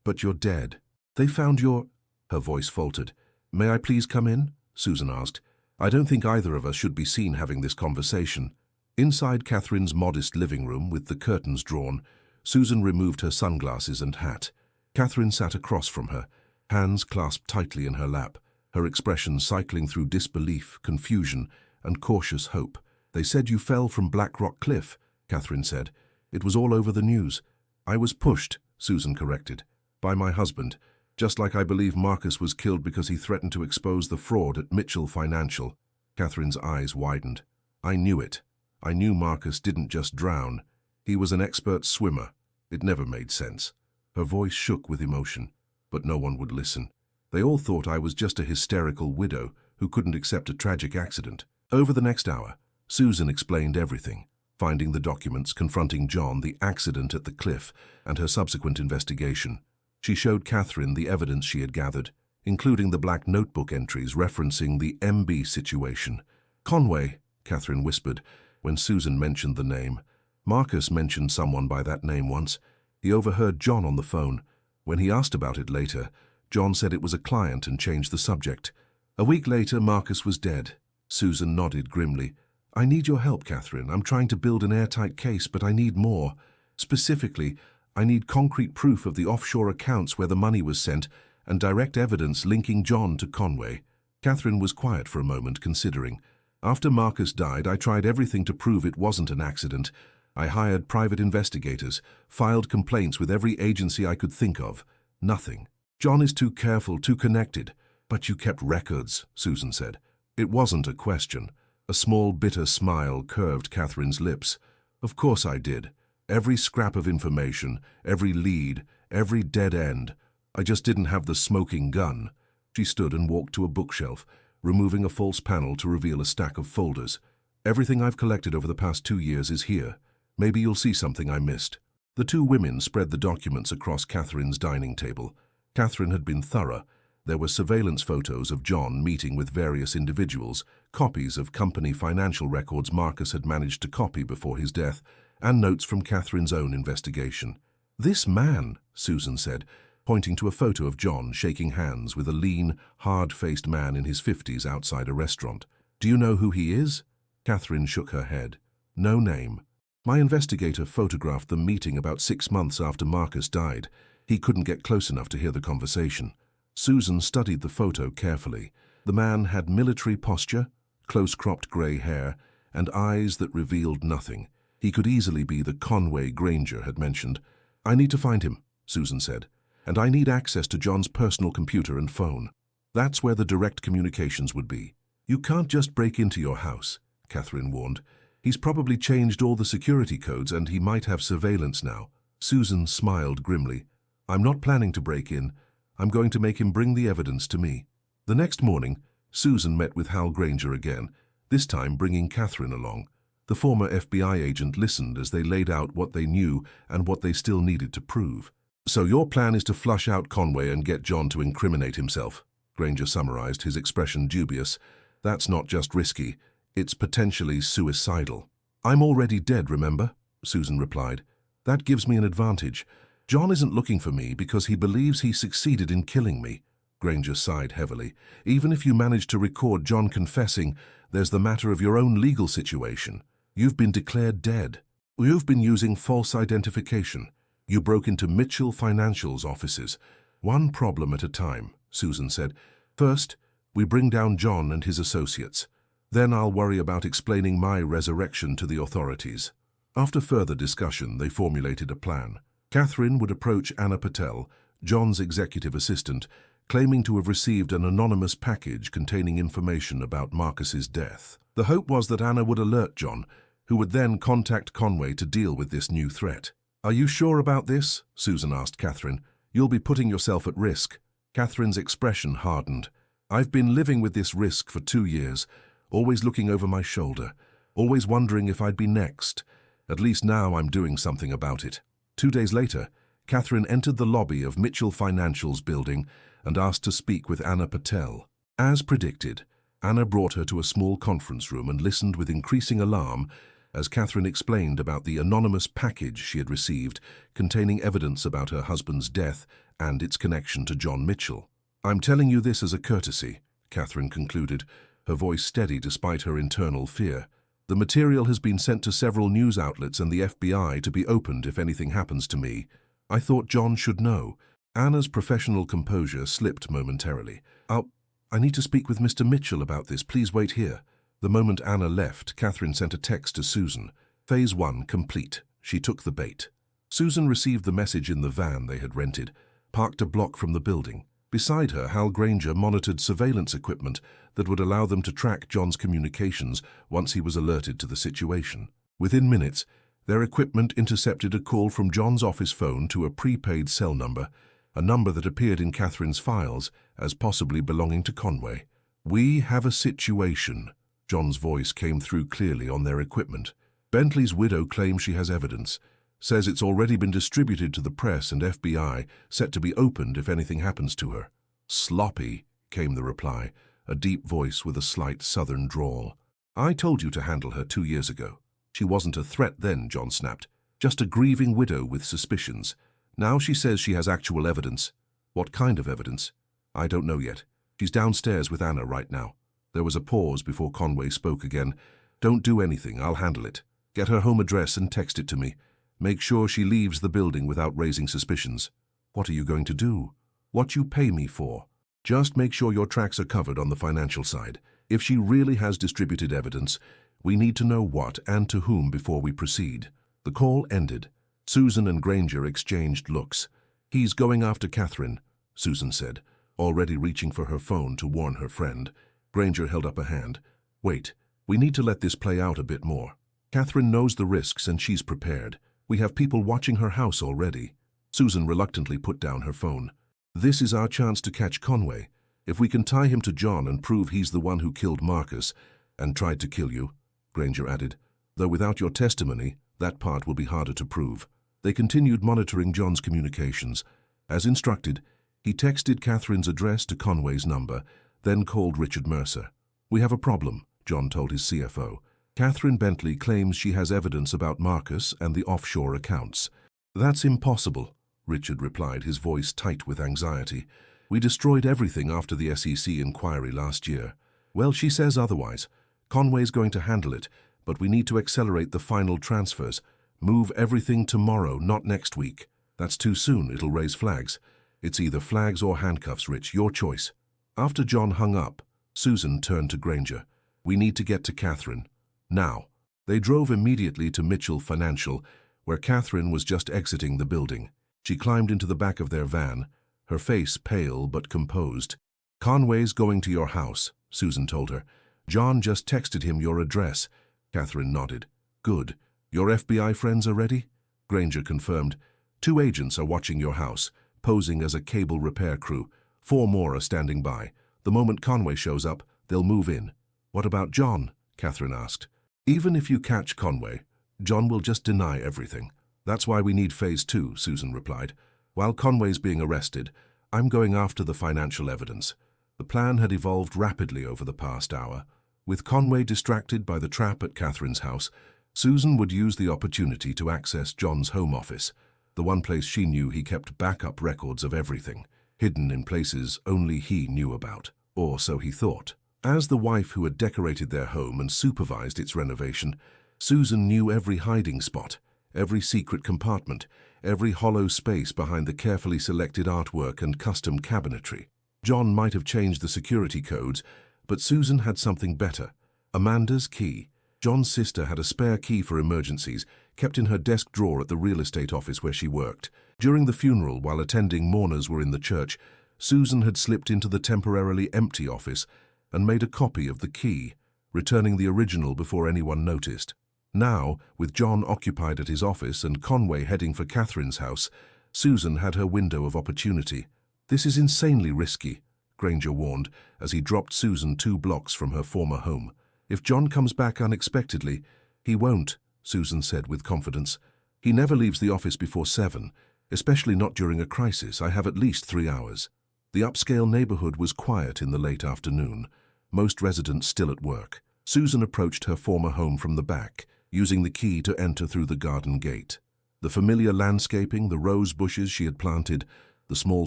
But you're dead. They found your—" Her voice faltered. "May I please come in?" Susan asked. "I don't think either of us should be seen having this conversation." Inside Catherine's modest living room, with the curtains drawn, Susan removed her sunglasses and hat. Catherine sat across from her, hands clasped tightly in her lap, her expression cycling through disbelief, confusion, and cautious hope. "They said you fell from Black Rock Cliff," Catherine said. "It was all over the news." "I was pushed," Susan corrected, "by my husband, just like I believe Marcus was killed because he threatened to expose the fraud at Mitchell Financial." Catherine's eyes widened. "I knew it. I knew Marcus didn't just drown. He was an expert swimmer. It never made sense." Her voice shook with emotion, but no one would listen. They all thought I was just a hysterical widow who couldn't accept a tragic accident. Over the next hour, Susan explained everything, finding the documents, confronting John, the accident at the cliff, and her subsequent investigation. She showed Catherine the evidence she had gathered, including the black notebook entries referencing the MB situation. "Conway," Catherine whispered when Susan mentioned the name. "Marcus mentioned someone by that name once. He overheard John on the phone. When he asked about it later, John said it was a client and changed the subject. A week later, Marcus was dead." Susan nodded grimly. "I need your help, Catherine. I'm trying to build an airtight case, but I need more. Specifically, I need concrete proof of the offshore accounts where the money was sent and direct evidence linking John to Conway." Catherine was quiet for a moment, considering. "After Marcus died, I tried everything to prove it wasn't an accident. I hired private investigators, filed complaints with every agency I could think of. Nothing. John is too careful, too connected." "But you kept records," Susan said. It wasn't a question. A small, bitter smile curved Catherine's lips. "Of course I did. Every scrap of information, every lead, every dead end. I just didn't have the smoking gun." She stood and walked to a bookshelf, removing a false panel to reveal a stack of folders. "Everything I've collected over the past 2 years is here. Maybe you'll see something I missed." The two women spread the documents across Catherine's dining table. Catherine had been thorough. There were surveillance photos of John meeting with various individuals, copies of company financial records Marcus had managed to copy before his death, and notes from Catherine's own investigation. "This man," Susan said, pointing to a photo of John shaking hands with a lean, hard-faced man in his 50s outside a restaurant. "Do you know who he is?" Catherine shook her head. "No name." My investigator photographed them meeting about 6 months after Marcus died. He couldn't get close enough to hear the conversation. Susan studied the photo carefully. The man had military posture, close-cropped grey hair, and eyes that revealed nothing. He could easily be the Conway Granger had mentioned. "I need to find him," Susan said, "and I need access to John's personal computer and phone. That's where the direct communications would be." "You can't just break into your house," Catherine warned. "He's probably changed all the security codes and he might have surveillance now." Susan smiled grimly. "I'm not planning to break in. I'm going to make him bring the evidence to me." The next morning, Susan met with Hal Granger again, this time bringing Catherine along. The former FBI agent listened as they laid out what they knew and what they still needed to prove. "So your plan is to flush out Conway and get John to incriminate himself," Granger summarized, his expression dubious. "That's not just risky, it's potentially suicidal." "I'm already dead, remember?" Susan replied. "That gives me an advantage. John isn't looking for me because he believes he succeeded in killing me." Granger sighed heavily. "Even if you manage to record John confessing, there's the matter of your own legal situation. You've been declared dead. You've been using false identification. You broke into Mitchell Financial's offices. One problem at a time," Susan said. "First, we bring down John and his associates. Then I'll worry about explaining my resurrection to the authorities." After further discussion, they formulated a plan. Catherine would approach Anna Patel, John's executive assistant, claiming to have received an anonymous package containing information about Marcus's death. The hope was that Anna would alert John, who would then contact Conway to deal with this new threat. "Are you sure about this?" Susan asked Catherine. "You'll be putting yourself at risk." Catherine's expression hardened. "I've been living with this risk for 2 years, always looking over my shoulder, always wondering if I'd be next. At least now I'm doing something about it." 2 days later, Catherine entered the lobby of Mitchell Financial's building and asked to speak with Anna Patel. As predicted, Anna brought her to a small conference room and listened with increasing alarm as Catherine explained about the anonymous package she had received containing evidence about her husband's death and its connection to John Mitchell. "I'm telling you this as a courtesy," Catherine concluded, her voice steady despite her internal fear. "The material has been sent to several news outlets and the FBI to be opened if anything happens to me. I thought John should know." Anna's professional composure slipped momentarily. I need to speak with Mr. Mitchell about this. Please wait here." The moment Anna left, Catherine sent a text to Susan. "Phase 1 complete." She took the bait. Susan received the message in the van they had rented, parked a block from the building. Beside her, Hal Granger monitored surveillance equipment that would allow them to track John's communications once he was alerted to the situation. Within minutes, their equipment intercepted a call from John's office phone to a prepaid cell number, a number that appeared in Catherine's files as possibly belonging to Conway. "We have a situation." John's voice came through clearly on their equipment. "Bentley's widow claims she has evidence, says it's already been distributed to the press and FBI, set to be opened if anything happens to her." "Sloppy," came the reply, a deep voice with a slight southern drawl. "I told you to handle her 2 years ago." "She wasn't a threat then," John snapped. "Just a grieving widow with suspicions. Now she says she has actual evidence." "What kind of evidence?" "I don't know yet. She's downstairs with Anna right now." There was a pause before Conway spoke again. "Don't do anything, I'll handle it. Get her home address and text it to me. Make sure she leaves the building without raising suspicions." "What are you going to do?" "What you pay me for. Just make sure your tracks are covered on the financial side. If she really has distributed evidence, we need to know what and to whom before we proceed." The call ended. Susan and Granger exchanged looks. "He's going after Catherine," Susan said, already reaching for her phone to warn her friend. Granger held up a hand. "Wait, we need to let this play out a bit more. Catherine knows the risks and she's prepared. We have people watching her house already." Susan reluctantly put down her phone. "This is our chance to catch Conway. If we can tie him to John and prove he's the one who killed Marcus and tried to kill you," Granger added, "though without your testimony, that part will be harder to prove." They continued monitoring John's communications. As instructed, he texted Catherine's address to Conway's number, then called Richard Mercer. "We have a problem," John told his CFO. "Catherine Bentley claims she has evidence about Marcus and the offshore accounts." "That's impossible," Richard replied, his voice tight with anxiety. "We destroyed everything after the SEC inquiry last year." "Well, she says otherwise. Conway's going to handle it, but we need to accelerate the final transfers. Move everything tomorrow, not next week. That's too soon, it'll raise flags. It's either flags or handcuffs, Rich, your choice. After John hung up, Susan turned to Granger. We need to get to Catherine. Now. They drove immediately to Mitchell Financial, where Catherine was just exiting the building. She climbed into the back of their van, her face pale but composed. Conway's going to your house, Susan told her. John just texted him your address. Catherine nodded. Good. Your FBI friends are ready? Granger confirmed. 2 agents are watching your house, posing as a cable repair crew. 4 more are standing by. The moment Conway shows up, they'll move in. What about John? Catherine asked. Even if you catch Conway, John will just deny everything. That's why we need phase 2, Susan replied. While Conway's being arrested, I'm going after the financial evidence. The plan had evolved rapidly over the past hour. With Conway distracted by the trap at Catherine's house, Susan would use the opportunity to access John's home office, the one place she knew he kept backup records of everything, hidden in places only he knew about, or so he thought. As the wife who had decorated their home and supervised its renovation, Susan knew every hiding spot, every secret compartment, every hollow space behind the carefully selected artwork and custom cabinetry. John might have changed the security codes, but Susan had something better. Amanda's key. John's sister had a spare key for emergencies, kept in her desk drawer at the real estate office where she worked. During the funeral, while attending mourners were in the church, Susan had slipped into the temporarily empty office and made a copy of the key, returning the original before anyone noticed. Now, with John occupied at his office and Conway heading for Catherine's house, Susan had her window of opportunity. This is insanely risky, Granger warned, as he dropped Susan 2 blocks from her former home. If John comes back unexpectedly, he won't, Susan said with confidence. He never leaves the office before 7, especially not during a crisis. I have at least 3 hours. The upscale neighborhood was quiet in the late afternoon, most residents still at work. Susan approached her former home from the back, using the key to enter through the garden gate. The familiar landscaping, the rose bushes she had planted, the small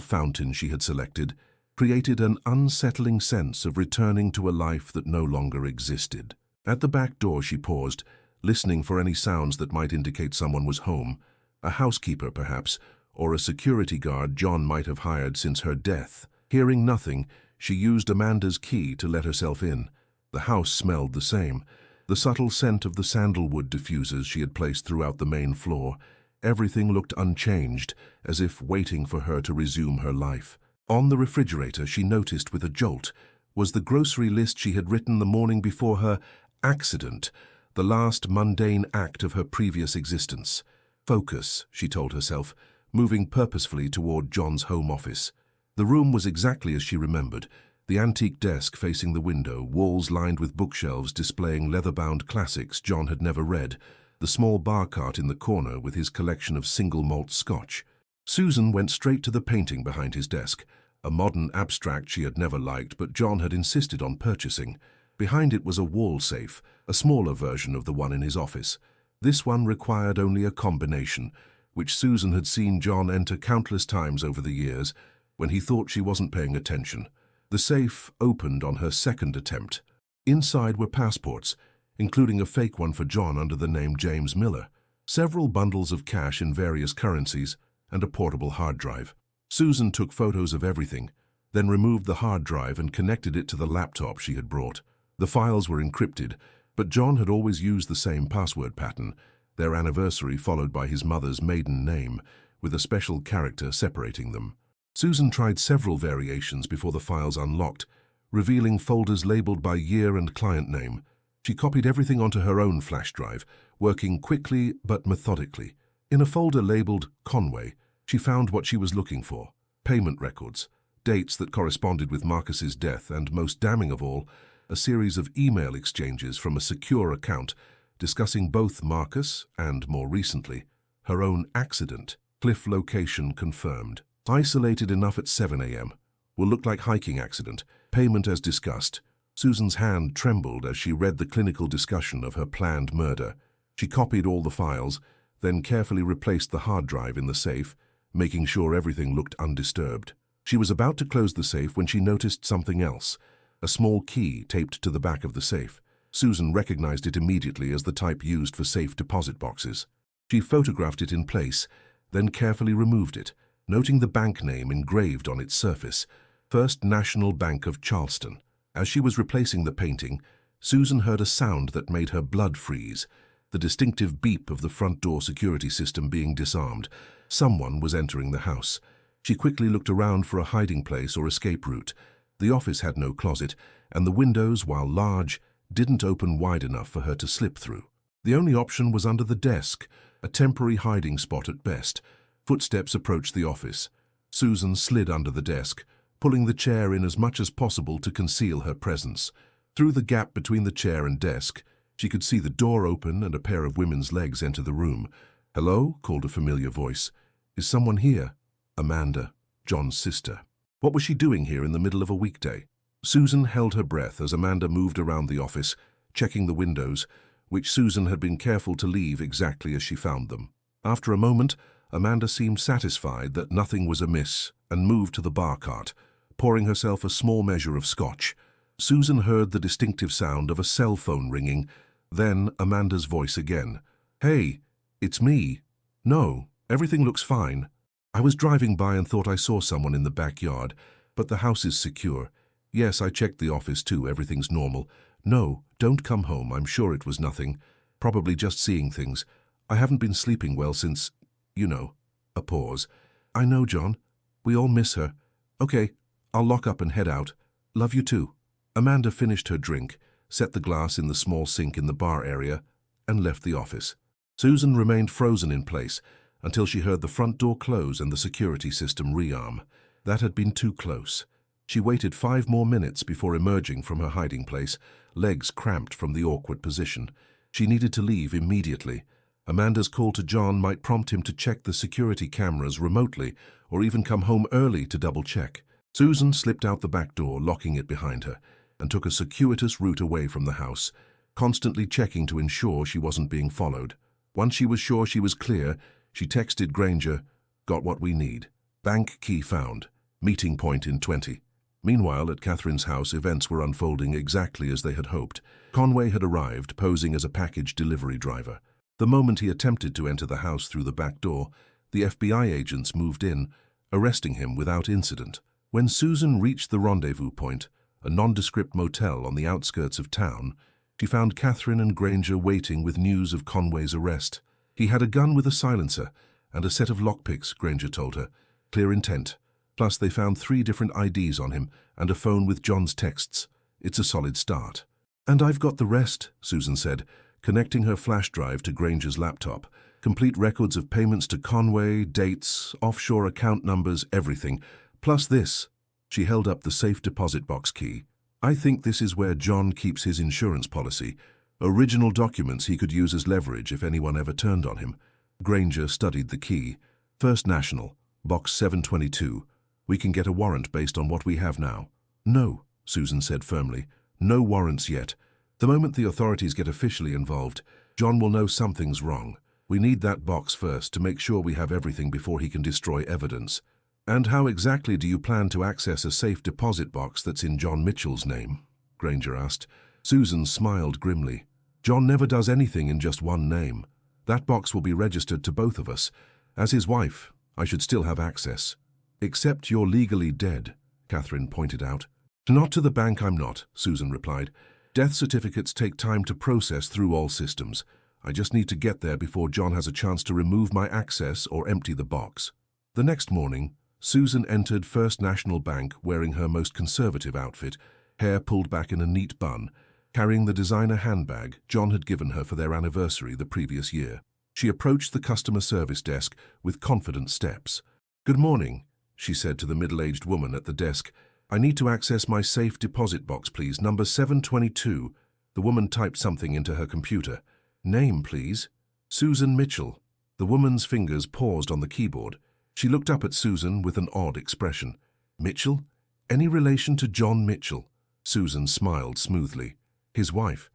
fountain she had selected, created an unsettling sense of returning to a life that no longer existed. At the back door she paused, listening for any sounds that might indicate someone was home, a housekeeper perhaps, or a security guard John might have hired since her death. Hearing nothing, she used Amanda's key to let herself in. The house smelled the same, the subtle scent of the sandalwood diffusers she had placed throughout the main floor. Everything looked unchanged, as if waiting for her to resume her life. On the refrigerator, she noticed with a jolt, was the grocery list she had written the morning before her accident, the last mundane act of her previous existence. Focus, she told herself, moving purposefully toward John's home office. The room was exactly as she remembered, the antique desk facing the window, walls lined with bookshelves displaying leather-bound classics John had never read, the small bar cart in the corner with his collection of single malt scotch. Susan went straight to the painting behind his desk, a modern abstract she had never liked but John had insisted on purchasing. Behind it was a wall safe, a smaller version of the one in his office. This one required only a combination, which Susan had seen John enter countless times over the years, when he thought she wasn't paying attention. The safe opened on her second attempt. Inside were passports, including a fake one for John under the name James Miller, several bundles of cash in various currencies, and a portable hard drive. Susan took photos of everything, then removed the hard drive and connected it to the laptop she had brought. The files were encrypted, but John had always used the same password pattern, their anniversary followed by his mother's maiden name, with a special character separating them. Susan tried several variations before the files unlocked, revealing folders labeled by year and client name. She copied everything onto her own flash drive, working quickly but methodically. In a folder labeled Conway, she found what she was looking for: payment records, dates that corresponded with Marcus's death, and most damning of all, a series of email exchanges from a secure account discussing both Marcus and, more recently, her own accident. Cliff location confirmed. Isolated enough at 7 a.m. Will look like hiking accident. Payment as discussed. Susan's hand trembled as she read the clinical discussion of her planned murder. She copied all the files, then carefully replaced the hard drive in the safe, making sure everything looked undisturbed. She was about to close the safe when she noticed something else, a small key taped to the back of the safe. Susan recognized it immediately as the type used for safe deposit boxes. She photographed it in place, then carefully removed it, noting the bank name engraved on its surface, First National Bank of Charleston. As she was replacing the painting, Susan heard a sound that made her blood freeze, the distinctive beep of the front door security system being disarmed. Someone was entering the house. She quickly looked around for a hiding place or escape route. The office had no closet, and the windows, while large, didn't open wide enough for her to slip through. The only option was under the desk, a temporary hiding spot at best. Footsteps approached the office. Susan slid under the desk, pulling the chair in as much as possible to conceal her presence. Through the gap between the chair and desk, she could see the door open and a pair of women's legs enter the room. "Hello?" called a familiar voice. "Is someone here?" Amanda, John's sister. What was she doing here in the middle of a weekday? Susan held her breath as Amanda moved around the office, checking the windows, which Susan had been careful to leave exactly as she found them. After a moment, Amanda seemed satisfied that nothing was amiss and moved to the bar cart, pouring herself a small measure of scotch. Susan heard the distinctive sound of a cell phone ringing, then Amanda's voice again. "Hey, it's me. No, everything looks fine. I was driving by and thought I saw someone in the backyard, but the house is secure. Yes, I checked the office too, everything's normal. No, don't come home, I'm sure it was nothing. Probably just seeing things. I haven't been sleeping well since, you know." A pause. "I know, John. We all miss her. Okay, I'll lock up and head out. Love you too." Amanda finished her drink, set the glass in the small sink in the bar area, and left the office. Susan remained frozen in place until she heard the front door close and the security system rearm. That had been too close. She waited 5 more minutes before emerging from her hiding place, legs cramped from the awkward position. She needed to leave immediately. Amanda's call to John might prompt him to check the security cameras remotely or even come home early to double-check. Susan slipped out the back door, locking it behind her, and took a circuitous route away from the house, constantly checking to ensure she wasn't being followed. Once she was sure she was clear, she texted Granger, "Got what we need. Bank key found. Meeting point in 20. Meanwhile, at Catherine's house, events were unfolding exactly as they had hoped. Conway had arrived, posing as a package delivery driver. The moment he attempted to enter the house through the back door, the FBI agents moved in, arresting him without incident. When Susan reached the rendezvous point, a nondescript motel on the outskirts of town, she found Catherine and Granger waiting with news of Conway's arrest. He had a gun with a silencer and a set of lockpicks, Granger told her. Clear intent. Plus, they found 3 different IDs on him and a phone with John's texts. It's a solid start. "And I've got the rest," Susan said, connecting her flash drive to Granger's laptop. "Complete records of payments to Conway, dates, offshore account numbers, everything. Plus this." She held up the safe deposit box key. "I think this is where John keeps his insurance policy. Original documents he could use as leverage if anyone ever turned on him." Granger studied the key. "First National, box 722. We can get a warrant based on what we have now." "No," Susan said firmly. "No warrants yet. The moment the authorities get officially involved, John will know something's wrong. We need that box first to make sure we have everything before he can destroy evidence." "And how exactly do you plan to access a safe deposit box that's in John Mitchell's name?" Granger asked. Susan smiled grimly. "John never does anything in just one name. That box will be registered to both of us. As his wife, I should still have access." "Except you're legally dead," Catherine pointed out. "Not to the bank, I'm not," Susan replied. "Death certificates take time to process through all systems. I just need to get there before John has a chance to remove my access or empty the box." The next morning, Susan entered First National Bank wearing her most conservative outfit, hair pulled back in a neat bun, carrying the designer handbag John had given her for their anniversary the previous year. She approached the customer service desk with confident steps. "Good morning," she said to the middle-aged woman at the desk. "I need to access my safe deposit box, please, number 722. The woman typed something into her computer. "Name, please." "Susan Mitchell." The woman's fingers paused on the keyboard. She looked up at Susan with an odd expression. "Mitchell? Any relation to John Mitchell?" Susan smiled smoothly. "His wife.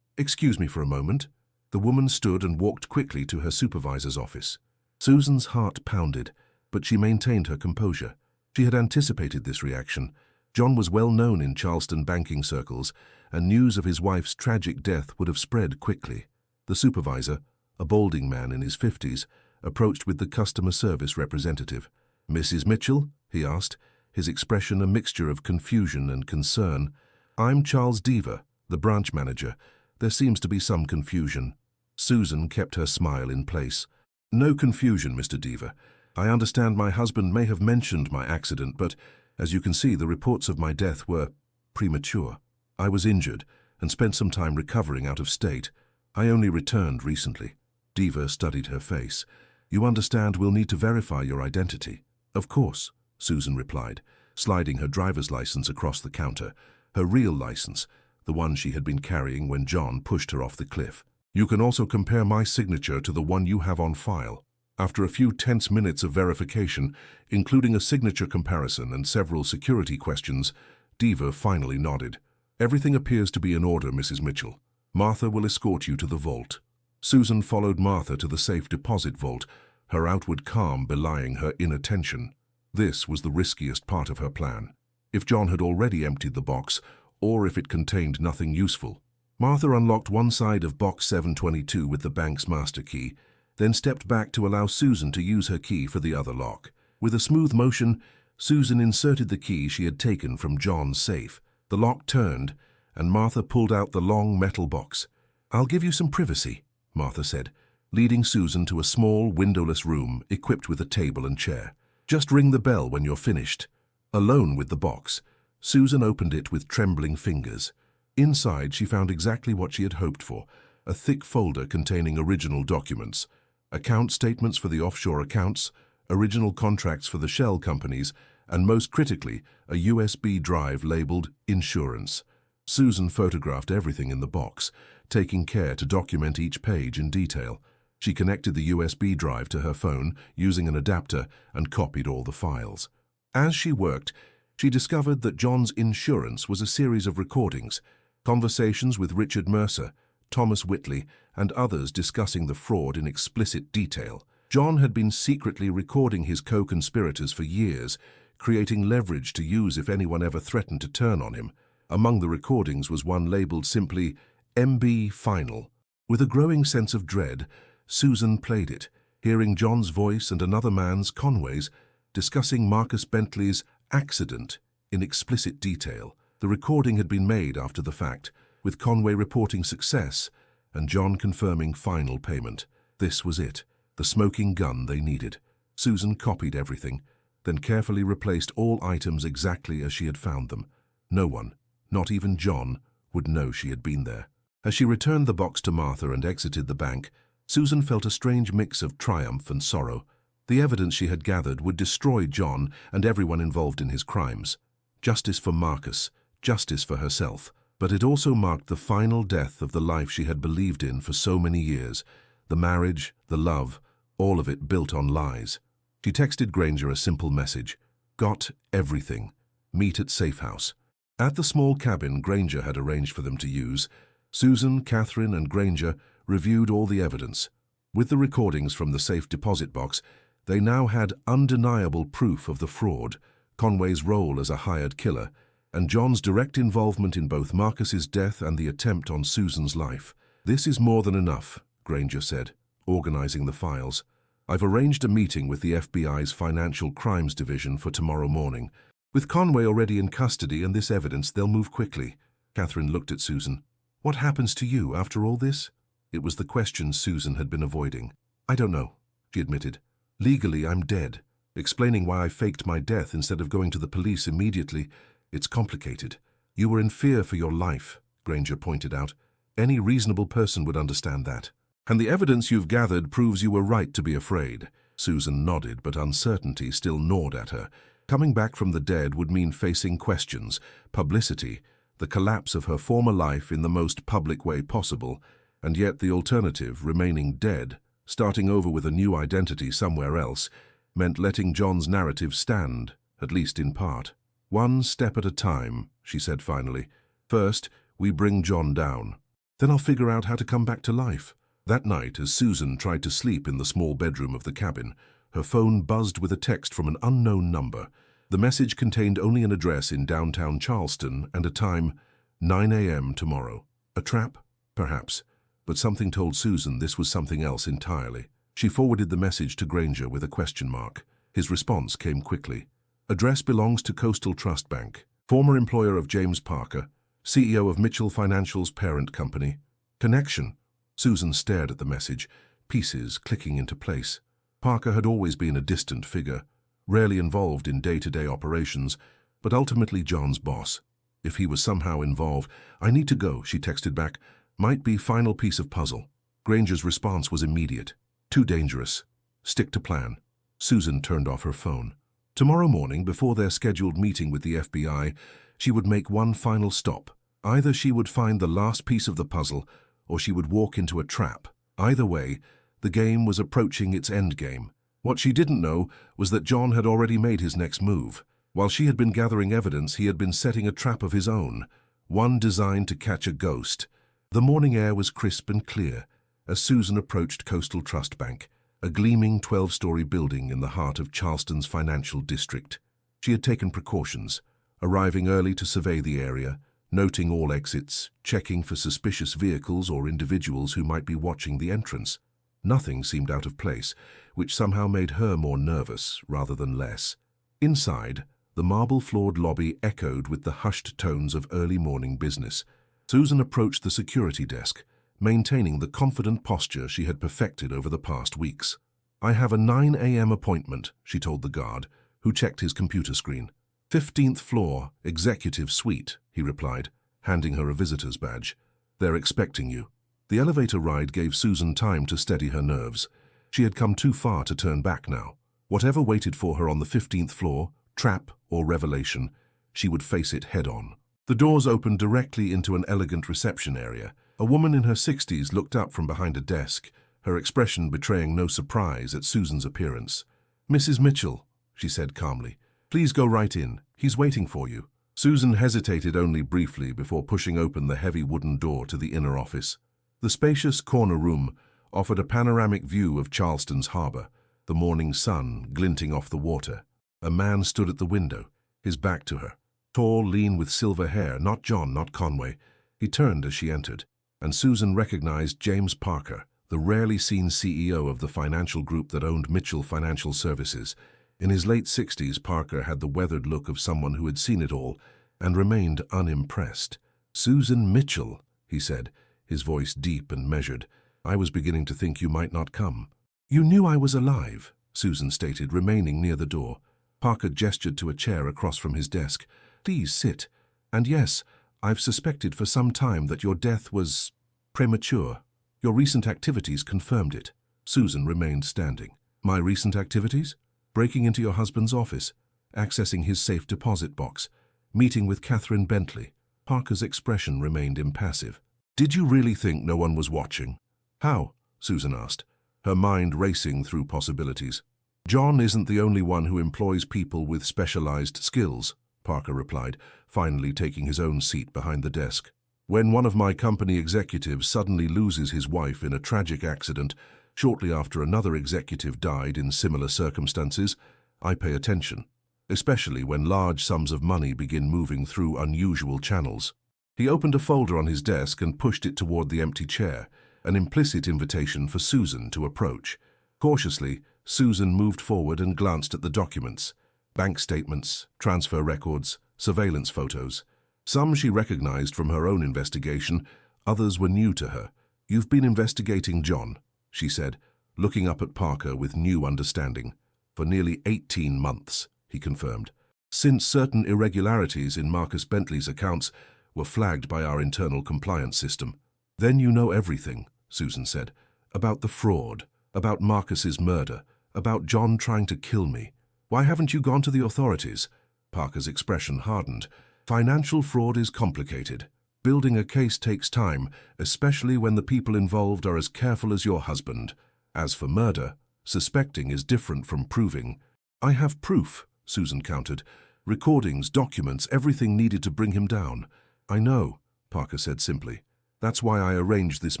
Excuse me for a moment." The woman stood and walked quickly to her supervisor's office. Susan's heart pounded, but she maintained her composure. She had anticipated this reaction. John was well known in Charleston banking circles, and news of his wife's tragic death would have spread quickly. The supervisor, a balding man in his 50s, approached with the customer service representative. "Mrs. Mitchell?" he asked, his expression a mixture of confusion and concern. "I'm Charles Deaver, the branch manager. There seems to be some confusion." Susan kept her smile in place. "No confusion, Mr. Deaver. I understand my husband may have mentioned my accident, but as you can see, the reports of my death were premature. I was injured and spent some time recovering out of state. I only returned recently." Deaver studied her face. "You understand we'll need to verify your identity." "Of course," Susan replied, sliding her driver's license across the counter, her real license, the one she had been carrying when John pushed her off the cliff. "You can also compare my signature to the one you have on file." After a few tense minutes of verification, including a signature comparison and several security questions, Deaver finally nodded. "Everything appears to be in order, Mrs. Mitchell. Martha will escort you to the vault." Susan followed Martha to the safe deposit vault, her outward calm belying her inner tension. This was the riskiest part of her plan. If John had already emptied the box, or if it contained nothing useful. Martha unlocked one side of box 722 with the bank's master key, then stepped back to allow Susan to use her key for the other lock. With a smooth motion, Susan inserted the key she had taken from John's safe. The lock turned, and Martha pulled out the long metal box. "I'll give you some privacy," Martha said, leading Susan to a small, windowless room equipped with a table and chair. "Just ring the bell when you're finished." Alone with the box, Susan opened it with trembling fingers. Inside, she found exactly what she had hoped for, a thick folder containing original documents, account statements for the offshore accounts, original contracts for the shell companies, and most critically, a USB drive labeled Insurance. Susan photographed everything in the box, taking care to document each page in detail. She connected the USB drive to her phone using an adapter and copied all the files. As she worked, she discovered that John's Insurance was a series of recordings, conversations with Richard Mercer, Thomas Whitley, and others discussing the fraud in explicit detail. John had been secretly recording his co-conspirators for years, creating leverage to use if anyone ever threatened to turn on him. Among the recordings was one labeled simply MB Final. With a growing sense of dread, Susan played it, hearing John's voice and another man's, Conway's, discussing Marcus Bentley's accident in explicit detail. The recording had been made after the fact, with Conway reporting success and John confirming final payment. This was it, the smoking gun they needed. Susan copied everything, then carefully replaced all items exactly as she had found them. No one, not even John, would know she had been there. As she returned the box to Martha and exited the bank, Susan felt a strange mix of triumph and sorrow. The evidence she had gathered would destroy John and everyone involved in his crimes. Justice for Marcus, justice for herself. But it also marked the final death of the life she had believed in for so many years. The marriage, the love, all of it built on lies. She texted Granger a simple message. "Got everything. Meet at Safe House." At the small cabin Granger had arranged for them to use, Susan, Catherine, and Granger reviewed all the evidence. With the recordings from the safe deposit box, they now had undeniable proof of the fraud, Conway's role as a hired killer, and John's direct involvement in both Marcus's death and the attempt on Susan's life. "This is more than enough," Granger said, organizing the files. "I've arranged a meeting with the FBI's Financial Crimes Division for tomorrow morning. With Conway already in custody and this evidence, they'll move quickly." Catherine looked at Susan. "What happens to you after all this?" It was the question Susan had been avoiding. "I don't know," she admitted. "Legally, I'm dead. Explaining why I faked my death instead of going to the police immediately, it's complicated." "You were in fear for your life," Granger pointed out. "Any reasonable person would understand that. And the evidence you've gathered proves you were right to be afraid." Susan nodded, but uncertainty still gnawed at her. Coming back from the dead would mean facing questions, publicity, the collapse of her former life in the most public way possible, and yet the alternative, remaining dead, starting over with a new identity somewhere else, meant letting John's narrative stand, at least in part. "One step at a time," she said finally. "First, we bring John down. Then I'll figure out how to come back to life." That night, as Susan tried to sleep in the small bedroom of the cabin, her phone buzzed with a text from an unknown number. The message contained only an address in downtown Charleston and a time, 9 a.m. tomorrow. A trap? Perhaps. But something told Susan this was something else entirely. She forwarded the message to Granger with a question mark. His response came quickly. Address belongs to Coastal Trust Bank. Former employer of James Parker, CEO of Mitchell Financial's parent company. Connection. Susan stared at the message, pieces clicking into place. Parker had always been a distant figure, rarely involved in day-to-day operations, but ultimately John's boss. If he was somehow involved, "I need to go," she texted back. "Might be final piece of puzzle." Granger's response was immediate. "Too dangerous. Stick to plan." Susan turned off her phone. Tomorrow morning, before their scheduled meeting with the FBI, she would make one final stop. Either she would find the last piece of the puzzle, or she would walk into a trap. Either way, the game was approaching its endgame. What she didn't know was that John had already made his next move. While she had been gathering evidence, he had been setting a trap of his own, one designed to catch a ghost. The morning air was crisp and clear as Susan approached Coastal Trust Bank, a gleaming 12-story building in the heart of Charleston's financial district. She had taken precautions, arriving early to survey the area, noting all exits, checking for suspicious vehicles or individuals who might be watching the entrance. Nothing seemed out of place, which somehow made her more nervous rather than less. Inside, the marble-floored lobby echoed with the hushed tones of early morning business. Susan approached the security desk, maintaining the confident posture she had perfected over the past weeks. "I have a 9 a.m. appointment," she told the guard, who checked his computer screen. 15th floor, executive suite," he replied, handing her a visitor's badge. "They're expecting you." The elevator ride gave Susan time to steady her nerves. She had come too far to turn back now. Whatever waited for her on the 15th floor, trap or revelation, she would face it head-on. The doors opened directly into an elegant reception area. A woman in her 60s looked up from behind a desk, her expression betraying no surprise at Susan's appearance. "Mrs. Mitchell," she said calmly, "please go right in. He's waiting for you." Susan hesitated only briefly before pushing open the heavy wooden door to the inner office. The spacious corner room offered a panoramic view of Charleston's harbor, the morning sun glinting off the water. A man stood at the window, his back to her. Tall, lean, with silver hair, not John, not Conway. He turned as she entered, and Susan recognized James Parker, the rarely seen CEO of the financial group that owned Mitchell Financial Services. In his late 60s, Parker had the weathered look of someone who had seen it all and remained unimpressed. "Susan Mitchell," he said, his voice deep and measured. "I was beginning to think you might not come." "You knew I was alive," Susan stated, remaining near the door. Parker gestured to a chair across from his desk. "Please sit. And yes, I've suspected for some time that your death was premature. Your recent activities confirmed it." Susan remained standing. "My recent activities?" "Breaking into your husband's office, accessing his safe deposit box, meeting with Catherine Bentley." Parker's expression remained impassive. "Did you really think no one was watching?" "How?" Susan asked, her mind racing through possibilities. "John isn't the only one who employs people with specialized skills," Parker replied, finally taking his own seat behind the desk. "When one of my company executives suddenly loses his wife in a tragic accident, shortly after another executive died in similar circumstances, I pay attention, especially when large sums of money begin moving through unusual channels." He opened a folder on his desk and pushed it toward the empty chair, an implicit invitation for Susan to approach. Cautiously, Susan moved forward and glanced at the documents. Bank statements, transfer records, surveillance photos. Some she recognized from her own investigation, others were new to her. "You've been investigating John," she said, looking up at Parker with new understanding. "For nearly 18 months, he confirmed. "Since certain irregularities in Marcus Bentley's accounts were flagged by our internal compliance system." "Then you know everything," Susan said, "about the fraud, about Marcus's murder, about John trying to kill me. Why haven't you gone to the authorities?" Parker's expression hardened. "Financial fraud is complicated. Building a case takes time, especially when the people involved are as careful as your husband. As for murder, suspecting is different from proving." "I have proof," Susan countered. "Recordings, documents, everything needed to bring him down." "I know," Parker said simply. "That's why I arranged this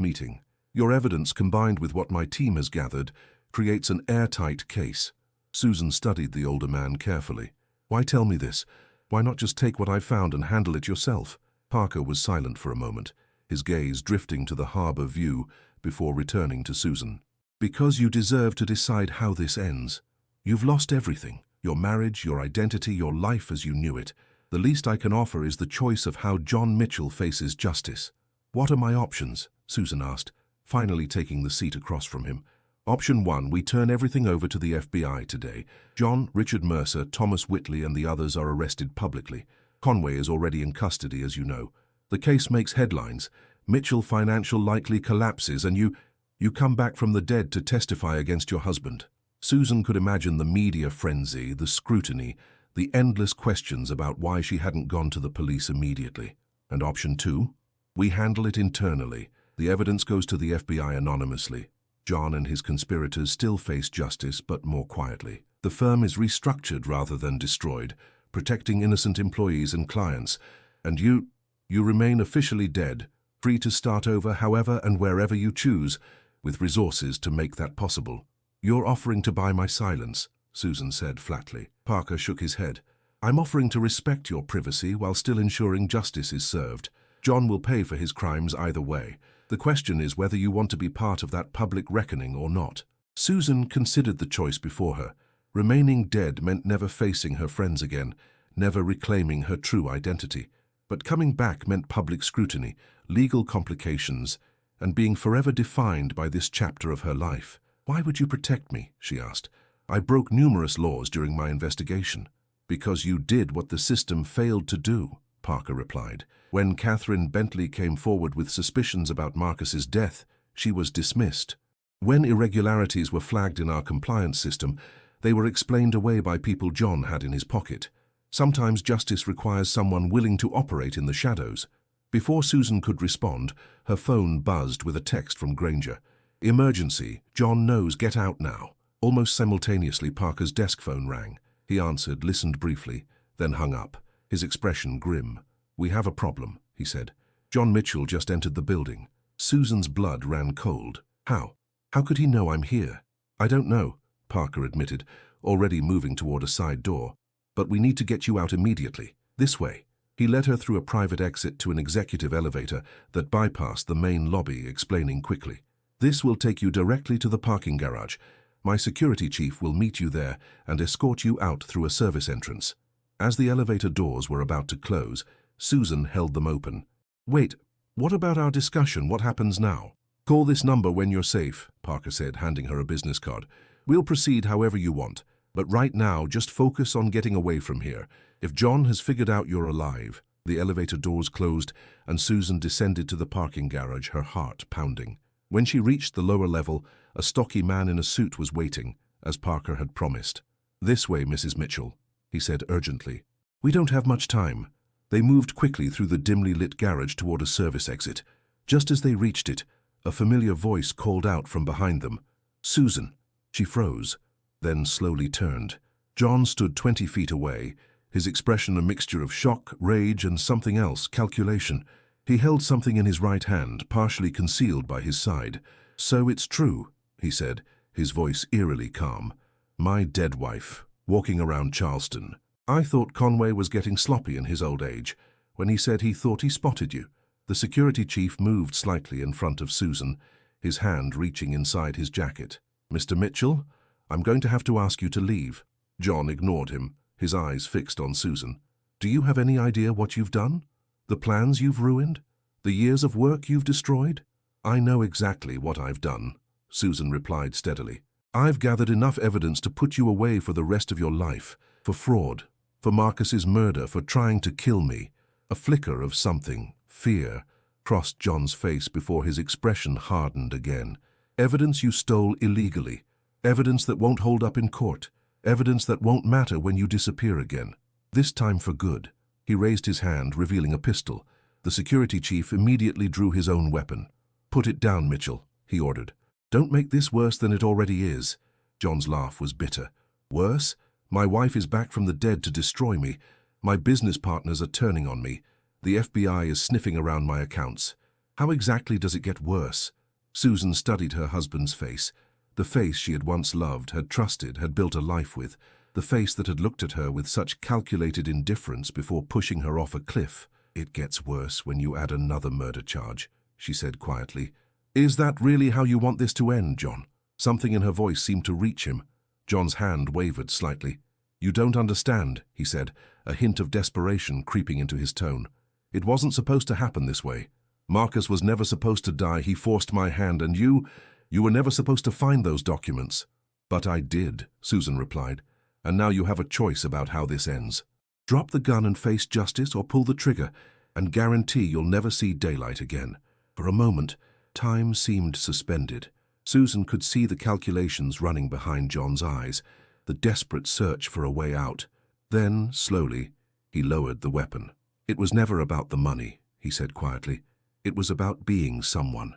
meeting. Your evidence, combined with what my team has gathered, creates an airtight case." Susan studied the older man carefully. Why tell me this? Why not just take what I've found and handle it yourself? Parker was silent for a moment, his gaze drifting to the harbor view before returning to Susan. Because you deserve to decide how this ends. You've lost everything. Your marriage, your identity, your life as you knew it. The least I can offer is the choice of how John Mitchell faces justice. What are my options? Susan asked, finally taking the seat across from him. Option 1, we turn everything over to the FBI today. John, Richard Mercer, Thomas Whitley and the others are arrested publicly. Conway is already in custody, as you know. The case makes headlines. Mitchell Financial likely collapses and you come back from the dead to testify against your husband. Susan could imagine the media frenzy, the scrutiny, the endless questions about why she hadn't gone to the police immediately. And option 2? We handle it internally. The evidence goes to the FBI anonymously. John and his conspirators still face justice, but more quietly. The firm is restructured rather than destroyed, protecting innocent employees and clients. And you remain officially dead, free to start over however and wherever you choose, with resources to make that possible. You're offering to buy my silence, Susan said flatly. Parker shook his head. I'm offering to respect your privacy while still ensuring justice is served. John will pay for his crimes either way. The question is whether you want to be part of that public reckoning or not. Susan considered the choice before her. Remaining dead meant never facing her friends again, never reclaiming her true identity. But coming back meant public scrutiny, legal complications, and being forever defined by this chapter of her life. Why would you protect me? She asked. I broke numerous laws during my investigation. Because you did what the system failed to do, Parker replied. When Catherine Bentley came forward with suspicions about Marcus's death, she was dismissed. When irregularities were flagged in our compliance system, they were explained away by people John had in his pocket. Sometimes justice requires someone willing to operate in the shadows. Before Susan could respond, her phone buzzed with a text from Granger. Emergency. John knows. Get out now. Almost simultaneously, Parker's desk phone rang. He answered, listened briefly, then hung up, his expression grim. We have a problem, he said. John Mitchell just entered the building. Susan's blood ran cold. How? How could he know I'm here? I don't know, Parker admitted, already moving toward a side door. But we need to get you out immediately. This way. He led her through a private exit to an executive elevator that bypassed the main lobby, explaining quickly. This will take you directly to the parking garage. My security chief will meet you there and escort you out through a service entrance. As the elevator doors were about to close, Susan held them open. Wait, what about our discussion? What happens now? Call this number when you're safe, Parker said, handing her a business card. We'll proceed however you want, but right now just focus on getting away from here. If John has figured out you're alive. The elevator doors closed and Susan descended to the parking garage, her heart pounding. When she reached the lower level, a stocky man in a suit was waiting, as Parker had promised. This way, Mrs. Mitchell, he said urgently. We don't have much time. They moved quickly through the dimly lit garage toward a service exit. Just as they reached it, a familiar voice called out from behind them. Susan. She froze, then slowly turned. John stood 20 feet away, his expression a mixture of shock, rage, and something else, calculation. He held something in his right hand, partially concealed by his side. So it's true, he said, his voice eerily calm. My dead wife, walking around Charleston. I thought Conway was getting sloppy in his old age when he said he thought he spotted you. The security chief moved slightly in front of Susan, his hand reaching inside his jacket. Mr. Mitchell, I'm going to have to ask you to leave. John ignored him, his eyes fixed on Susan. Do you have any idea what you've done? The plans you've ruined? The years of work you've destroyed? I know exactly what I've done, Susan replied steadily. I've gathered enough evidence to put you away for the rest of your life, for fraud, for Marcus's murder, for trying to kill me. A flicker of something, fear, crossed John's face before his expression hardened again. Evidence you stole illegally. Evidence that won't hold up in court. Evidence that won't matter when you disappear again. This time for good. He raised his hand, revealing a pistol. The security chief immediately drew his own weapon. Put it down, Mitchell, he ordered. Don't make this worse than it already is. John's laugh was bitter. Worse? My wife is back from the dead to destroy me. My business partners are turning on me. The FBI is sniffing around my accounts. How exactly does it get worse? Susan studied her husband's face. The face she had once loved, had trusted, had built a life with. the face that had looked at her with such calculated indifference before pushing her off a cliff. "It gets worse when you add another murder charge," she said quietly. "Is that really how you want this to end, John?" Something in her voice seemed to reach him. John's hand wavered slightly. "You don't understand," he said, a hint of desperation creeping into his tone. "It wasn't supposed to happen this way. Marcus was never supposed to die. He forced my hand, and you were never supposed to find those documents." "But I did," Susan replied, "and now you have a choice about how this ends. Drop the gun and face justice, or pull the trigger, and guarantee you'll never see daylight again." For a moment, time seemed suspended. Susan could see the calculations running behind John's eyes, the desperate search for a way out. Then, slowly, he lowered the weapon. "It was never about the money," he said quietly. "It was about being someone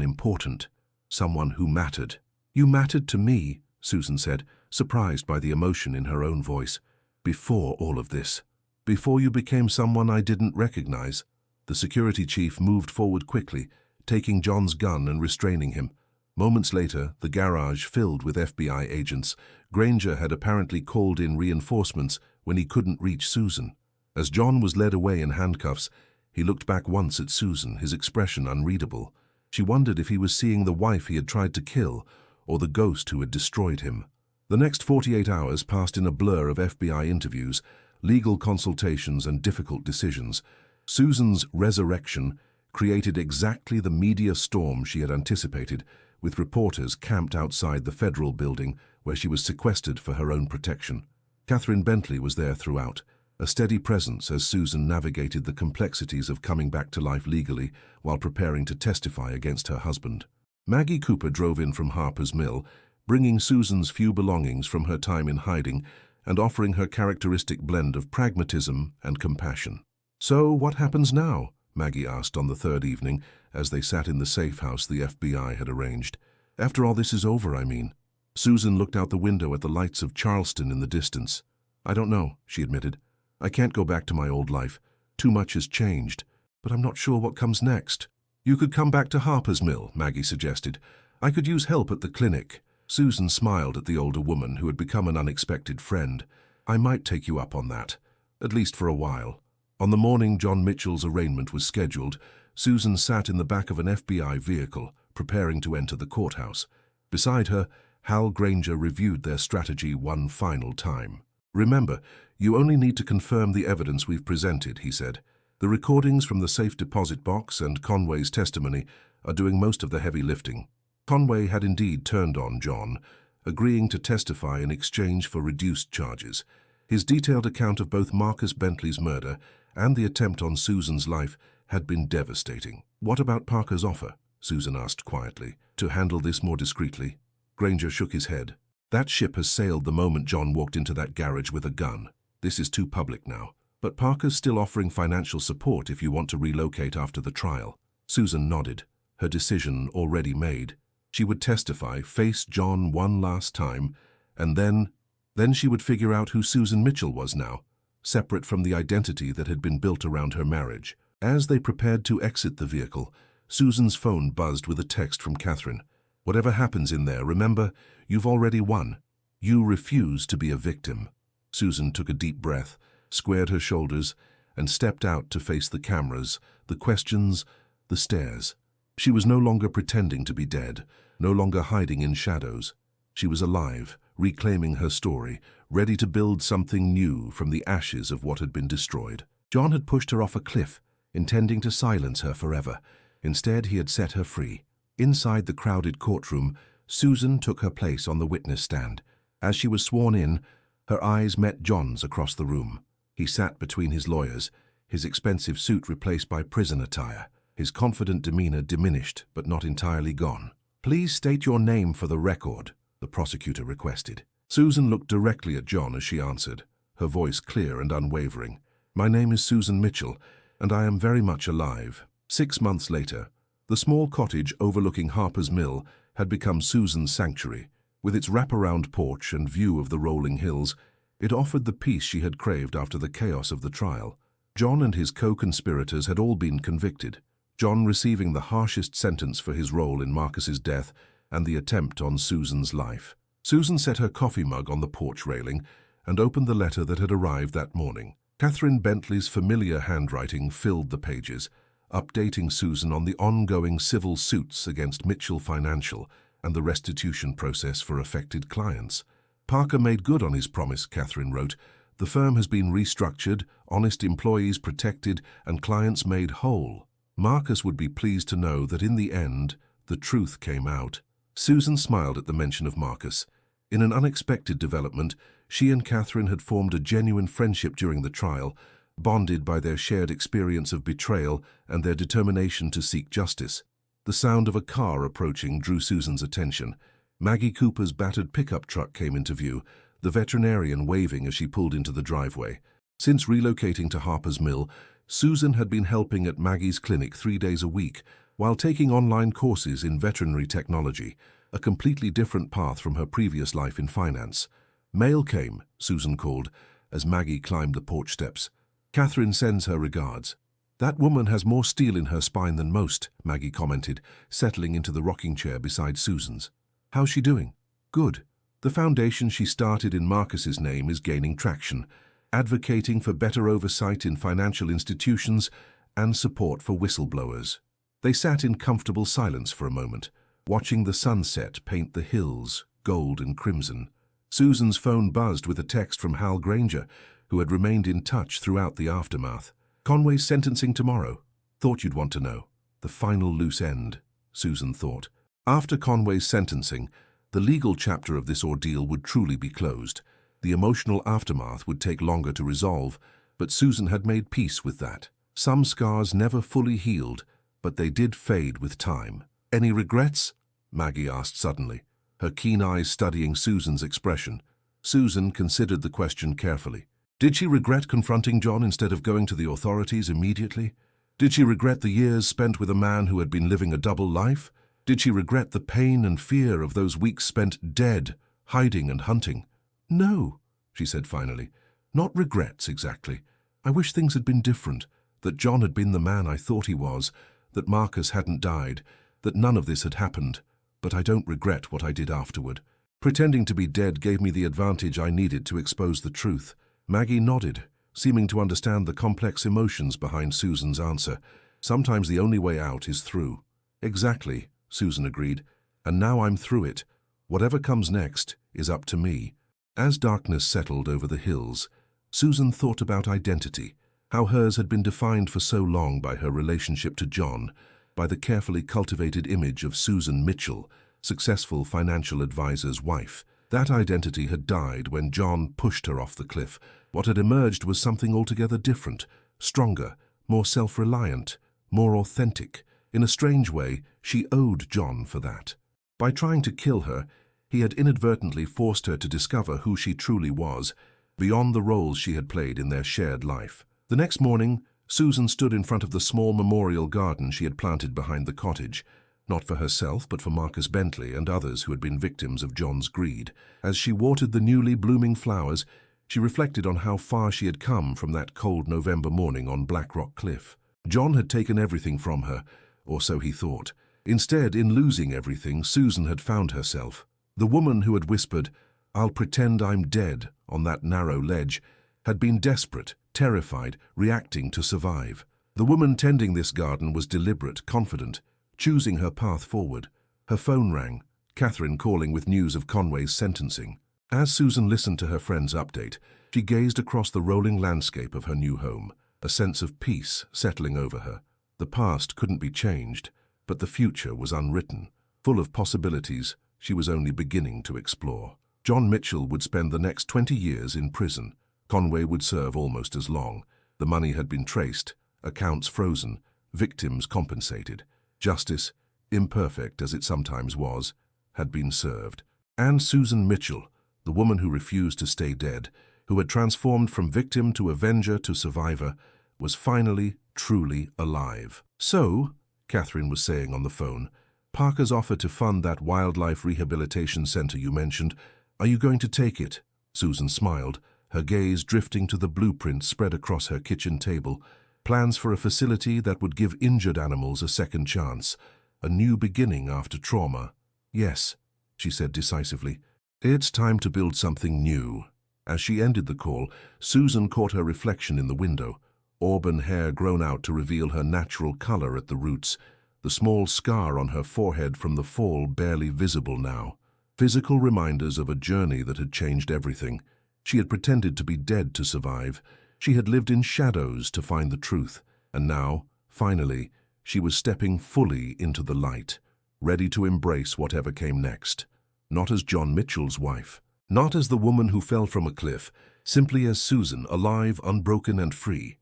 important, someone who mattered." "You mattered to me," Susan said, surprised by the emotion in her own voice. "Before all of this. Before you became someone I didn't recognize." The security chief moved forward quickly, taking John's gun and restraining him. Moments later, the garage filled with FBI agents. Granger had apparently called in reinforcements when he couldn't reach Susan. As John was led away in handcuffs, he looked back once at Susan, his expression unreadable. She wondered if he was seeing the wife he had tried to kill, or the ghost who had destroyed him. The next 48 hours passed in a blur of FBI interviews, legal consultations, and difficult decisions. Susan's resurrection created exactly the media storm she had anticipated, with reporters camped outside the federal building where she was sequestered for her own protection. Catherine Bentley was there throughout, a steady presence as Susan navigated the complexities of coming back to life legally while preparing to testify against her husband. Maggie Cooper drove in from Harper's Mill, bringing Susan's few belongings from her time in hiding and offering her characteristic blend of pragmatism and compassion. "So what happens now?" Maggie asked on the third evening as they sat in the safe house the FBI had arranged. "After all this is over, I mean." Susan looked out the window at the lights of Charleston in the distance. "I don't know," she admitted. "I can't go back to my old life. Too much has changed. But I'm not sure what comes next." "You could come back to Harper's Mill," Maggie suggested. "I could use help at the clinic." Susan smiled at the older woman who had become an unexpected friend. "I might take you up on that, at least for a while." On the morning John Mitchell's arraignment was scheduled, Susan sat in the back of an FBI vehicle, preparing to enter the courthouse. Beside her, Hal Granger reviewed their strategy one final time. "Remember, you only need to confirm the evidence we've presented," he said. "The recordings from the safe deposit box and Conway's testimony are doing most of the heavy lifting." Conway had indeed turned on John, agreeing to testify in exchange for reduced charges. His detailed account of both Marcus Bentley's murder and the attempt on Susan's life had been devastating. "What about Parker's offer?" Susan asked quietly. "To handle this more discreetly?" Granger shook his head. "That ship has sailed the moment John walked into that garage with a gun. This is too public now. But Parker's still offering financial support if you want to relocate after the trial." Susan nodded, her decision already made. She would testify, face John one last time, and then she would figure out who Susan Mitchell was now, separate from the identity that had been built around her marriage. As they prepared to exit the vehicle, Susan's phone buzzed with a text from Catherine. "Whatever happens in there, remember, you've already won. You refuse to be a victim." Susan took a deep breath, squared her shoulders, and stepped out to face the cameras, the questions, the stares. She was no longer pretending to be dead, no longer hiding in shadows. She was alive, reclaiming her story, ready to build something new from the ashes of what had been destroyed. John had pushed her off a cliff, intending to silence her forever. Instead, he had set her free. Inside the crowded courtroom, Susan took her place on the witness stand. As she was sworn in, her eyes met John's across the room. He sat between his lawyers, his expensive suit replaced by prison attire, his confident demeanor diminished but not entirely gone. "Please state your name for the record," the prosecutor requested. Susan looked directly at John as she answered, her voice clear and unwavering. "My name is Susan Mitchell, and I am very much alive." 6 months later, the small cottage overlooking Harper's Mill had become Susan's sanctuary. With its wraparound porch and view of the rolling hills, it offered the peace she had craved after the chaos of the trial. John and his co-conspirators had all been convicted, John receiving the harshest sentence for his role in Marcus's death and the attempt on Susan's life. Susan set her coffee mug on the porch railing and opened the letter that had arrived that morning. Catherine Bentley's familiar handwriting filled the pages, updating Susan on the ongoing civil suits against Mitchell Financial and the restitution process for affected clients. Parker made good on his promise, Catherine wrote. The firm has been restructured, honest employees protected, and clients made whole. Marcus would be pleased to know that in the end, the truth came out. Susan smiled at the mention of Marcus. In an unexpected development, she and Catherine had formed a genuine friendship during the trial, bonded by their shared experience of betrayal and their determination to seek justice. The sound of a car approaching drew Susan's attention. Maggie Cooper's battered pickup truck came into view, the veterinarian waving as she pulled into the driveway. Since relocating to Harper's Mill, Susan had been helping at Maggie's clinic 3 days a week, while taking online courses in veterinary technology, a completely different path from her previous life in finance. Mail came, Susan called, as Maggie climbed the porch steps. Catherine sends her regards. That woman has more steel in her spine than most, Maggie commented, settling into the rocking chair beside Susan's. How's she doing? Good. The foundation she started in Marcus's name is gaining traction, advocating for better oversight in financial institutions and support for whistleblowers. They sat in comfortable silence for a moment, watching the sunset paint the hills gold and crimson. Susan's phone buzzed with a text from Hal Granger, who had remained in touch throughout the aftermath. Conway's sentencing tomorrow. Thought you'd want to know. The final loose end, Susan thought. After Conway's sentencing, the legal chapter of this ordeal would truly be closed. The emotional aftermath would take longer to resolve, but Susan had made peace with that. Some scars never fully healed, but they did fade with time. Any regrets? Maggie asked suddenly, her keen eyes studying Susan's expression. Susan considered the question carefully. Did she regret confronting John instead of going to the authorities immediately? Did she regret the years spent with a man who had been living a double life? Did she regret the pain and fear of those weeks spent dead, hiding and hunting? No, she said finally. Not regrets, exactly. I wish things had been different, that John had been the man I thought he was, that Marcus hadn't died, that none of this had happened, but I don't regret what I did afterward. Pretending to be dead gave me the advantage I needed to expose the truth. Maggie nodded, seeming to understand the complex emotions behind Susan's answer. Sometimes the only way out is through. Exactly, Susan agreed, and now I'm through it. Whatever comes next is up to me. As darkness settled over the hills, Susan thought about identity, how hers had been defined for so long by her relationship to John, by the carefully cultivated image of Susan Mitchell, successful financial advisor's wife. That identity had died when John pushed her off the cliff. What had emerged was something altogether different, stronger, more self-reliant, more authentic. In a strange way, she owed John for that. By trying to kill her, he had inadvertently forced her to discover who she truly was, beyond the roles she had played in their shared life. The next morning, Susan stood in front of the small memorial garden she had planted behind the cottage, not for herself but for Marcus Bentley and others who had been victims of John's greed. As she watered the newly blooming flowers, she reflected on how far she had come from that cold November morning on Black Rock Cliff. John had taken everything from her, or so he thought. Instead, in losing everything, Susan had found herself. The woman who had whispered, "I'll pretend I'm dead," on that narrow ledge, had been desperate, terrified, reacting to survive. The woman tending this garden was deliberate, confident, choosing her path forward. Her phone rang, Catherine calling with news of Conway's sentencing. As Susan listened to her friend's update, she gazed across the rolling landscape of her new home, a sense of peace settling over her. The past couldn't be changed, but the future was unwritten, full of possibilities she was only beginning to explore. John Mitchell would spend the next 20 years in prison. Conway would serve almost as long. The money had been traced, accounts frozen, victims compensated. Justice, imperfect as it sometimes was, had been served. And Susan Mitchell, the woman who refused to stay dead, who had transformed from victim to avenger to survivor, was finally, truly alive. So, Catherine was saying on the phone, Parker's offer to fund that wildlife rehabilitation center you mentioned, are you going to take it? Susan smiled, her gaze drifting to the blueprint spread across her kitchen table. Plans for a facility that would give injured animals a second chance, a new beginning after trauma. Yes, she said decisively. It's time to build something new. As she ended the call, Susan caught her reflection in the window, auburn hair grown out to reveal her natural color at the roots, the small scar on her forehead from the fall barely visible now. Physical reminders of a journey that had changed everything. She had pretended to be dead to survive. She had lived in shadows to find the truth. And now, finally, she was stepping fully into the light, ready to embrace whatever came next. Not as John Mitchell's wife, not as the woman who fell from a cliff, simply as Susan, alive, unbroken and free.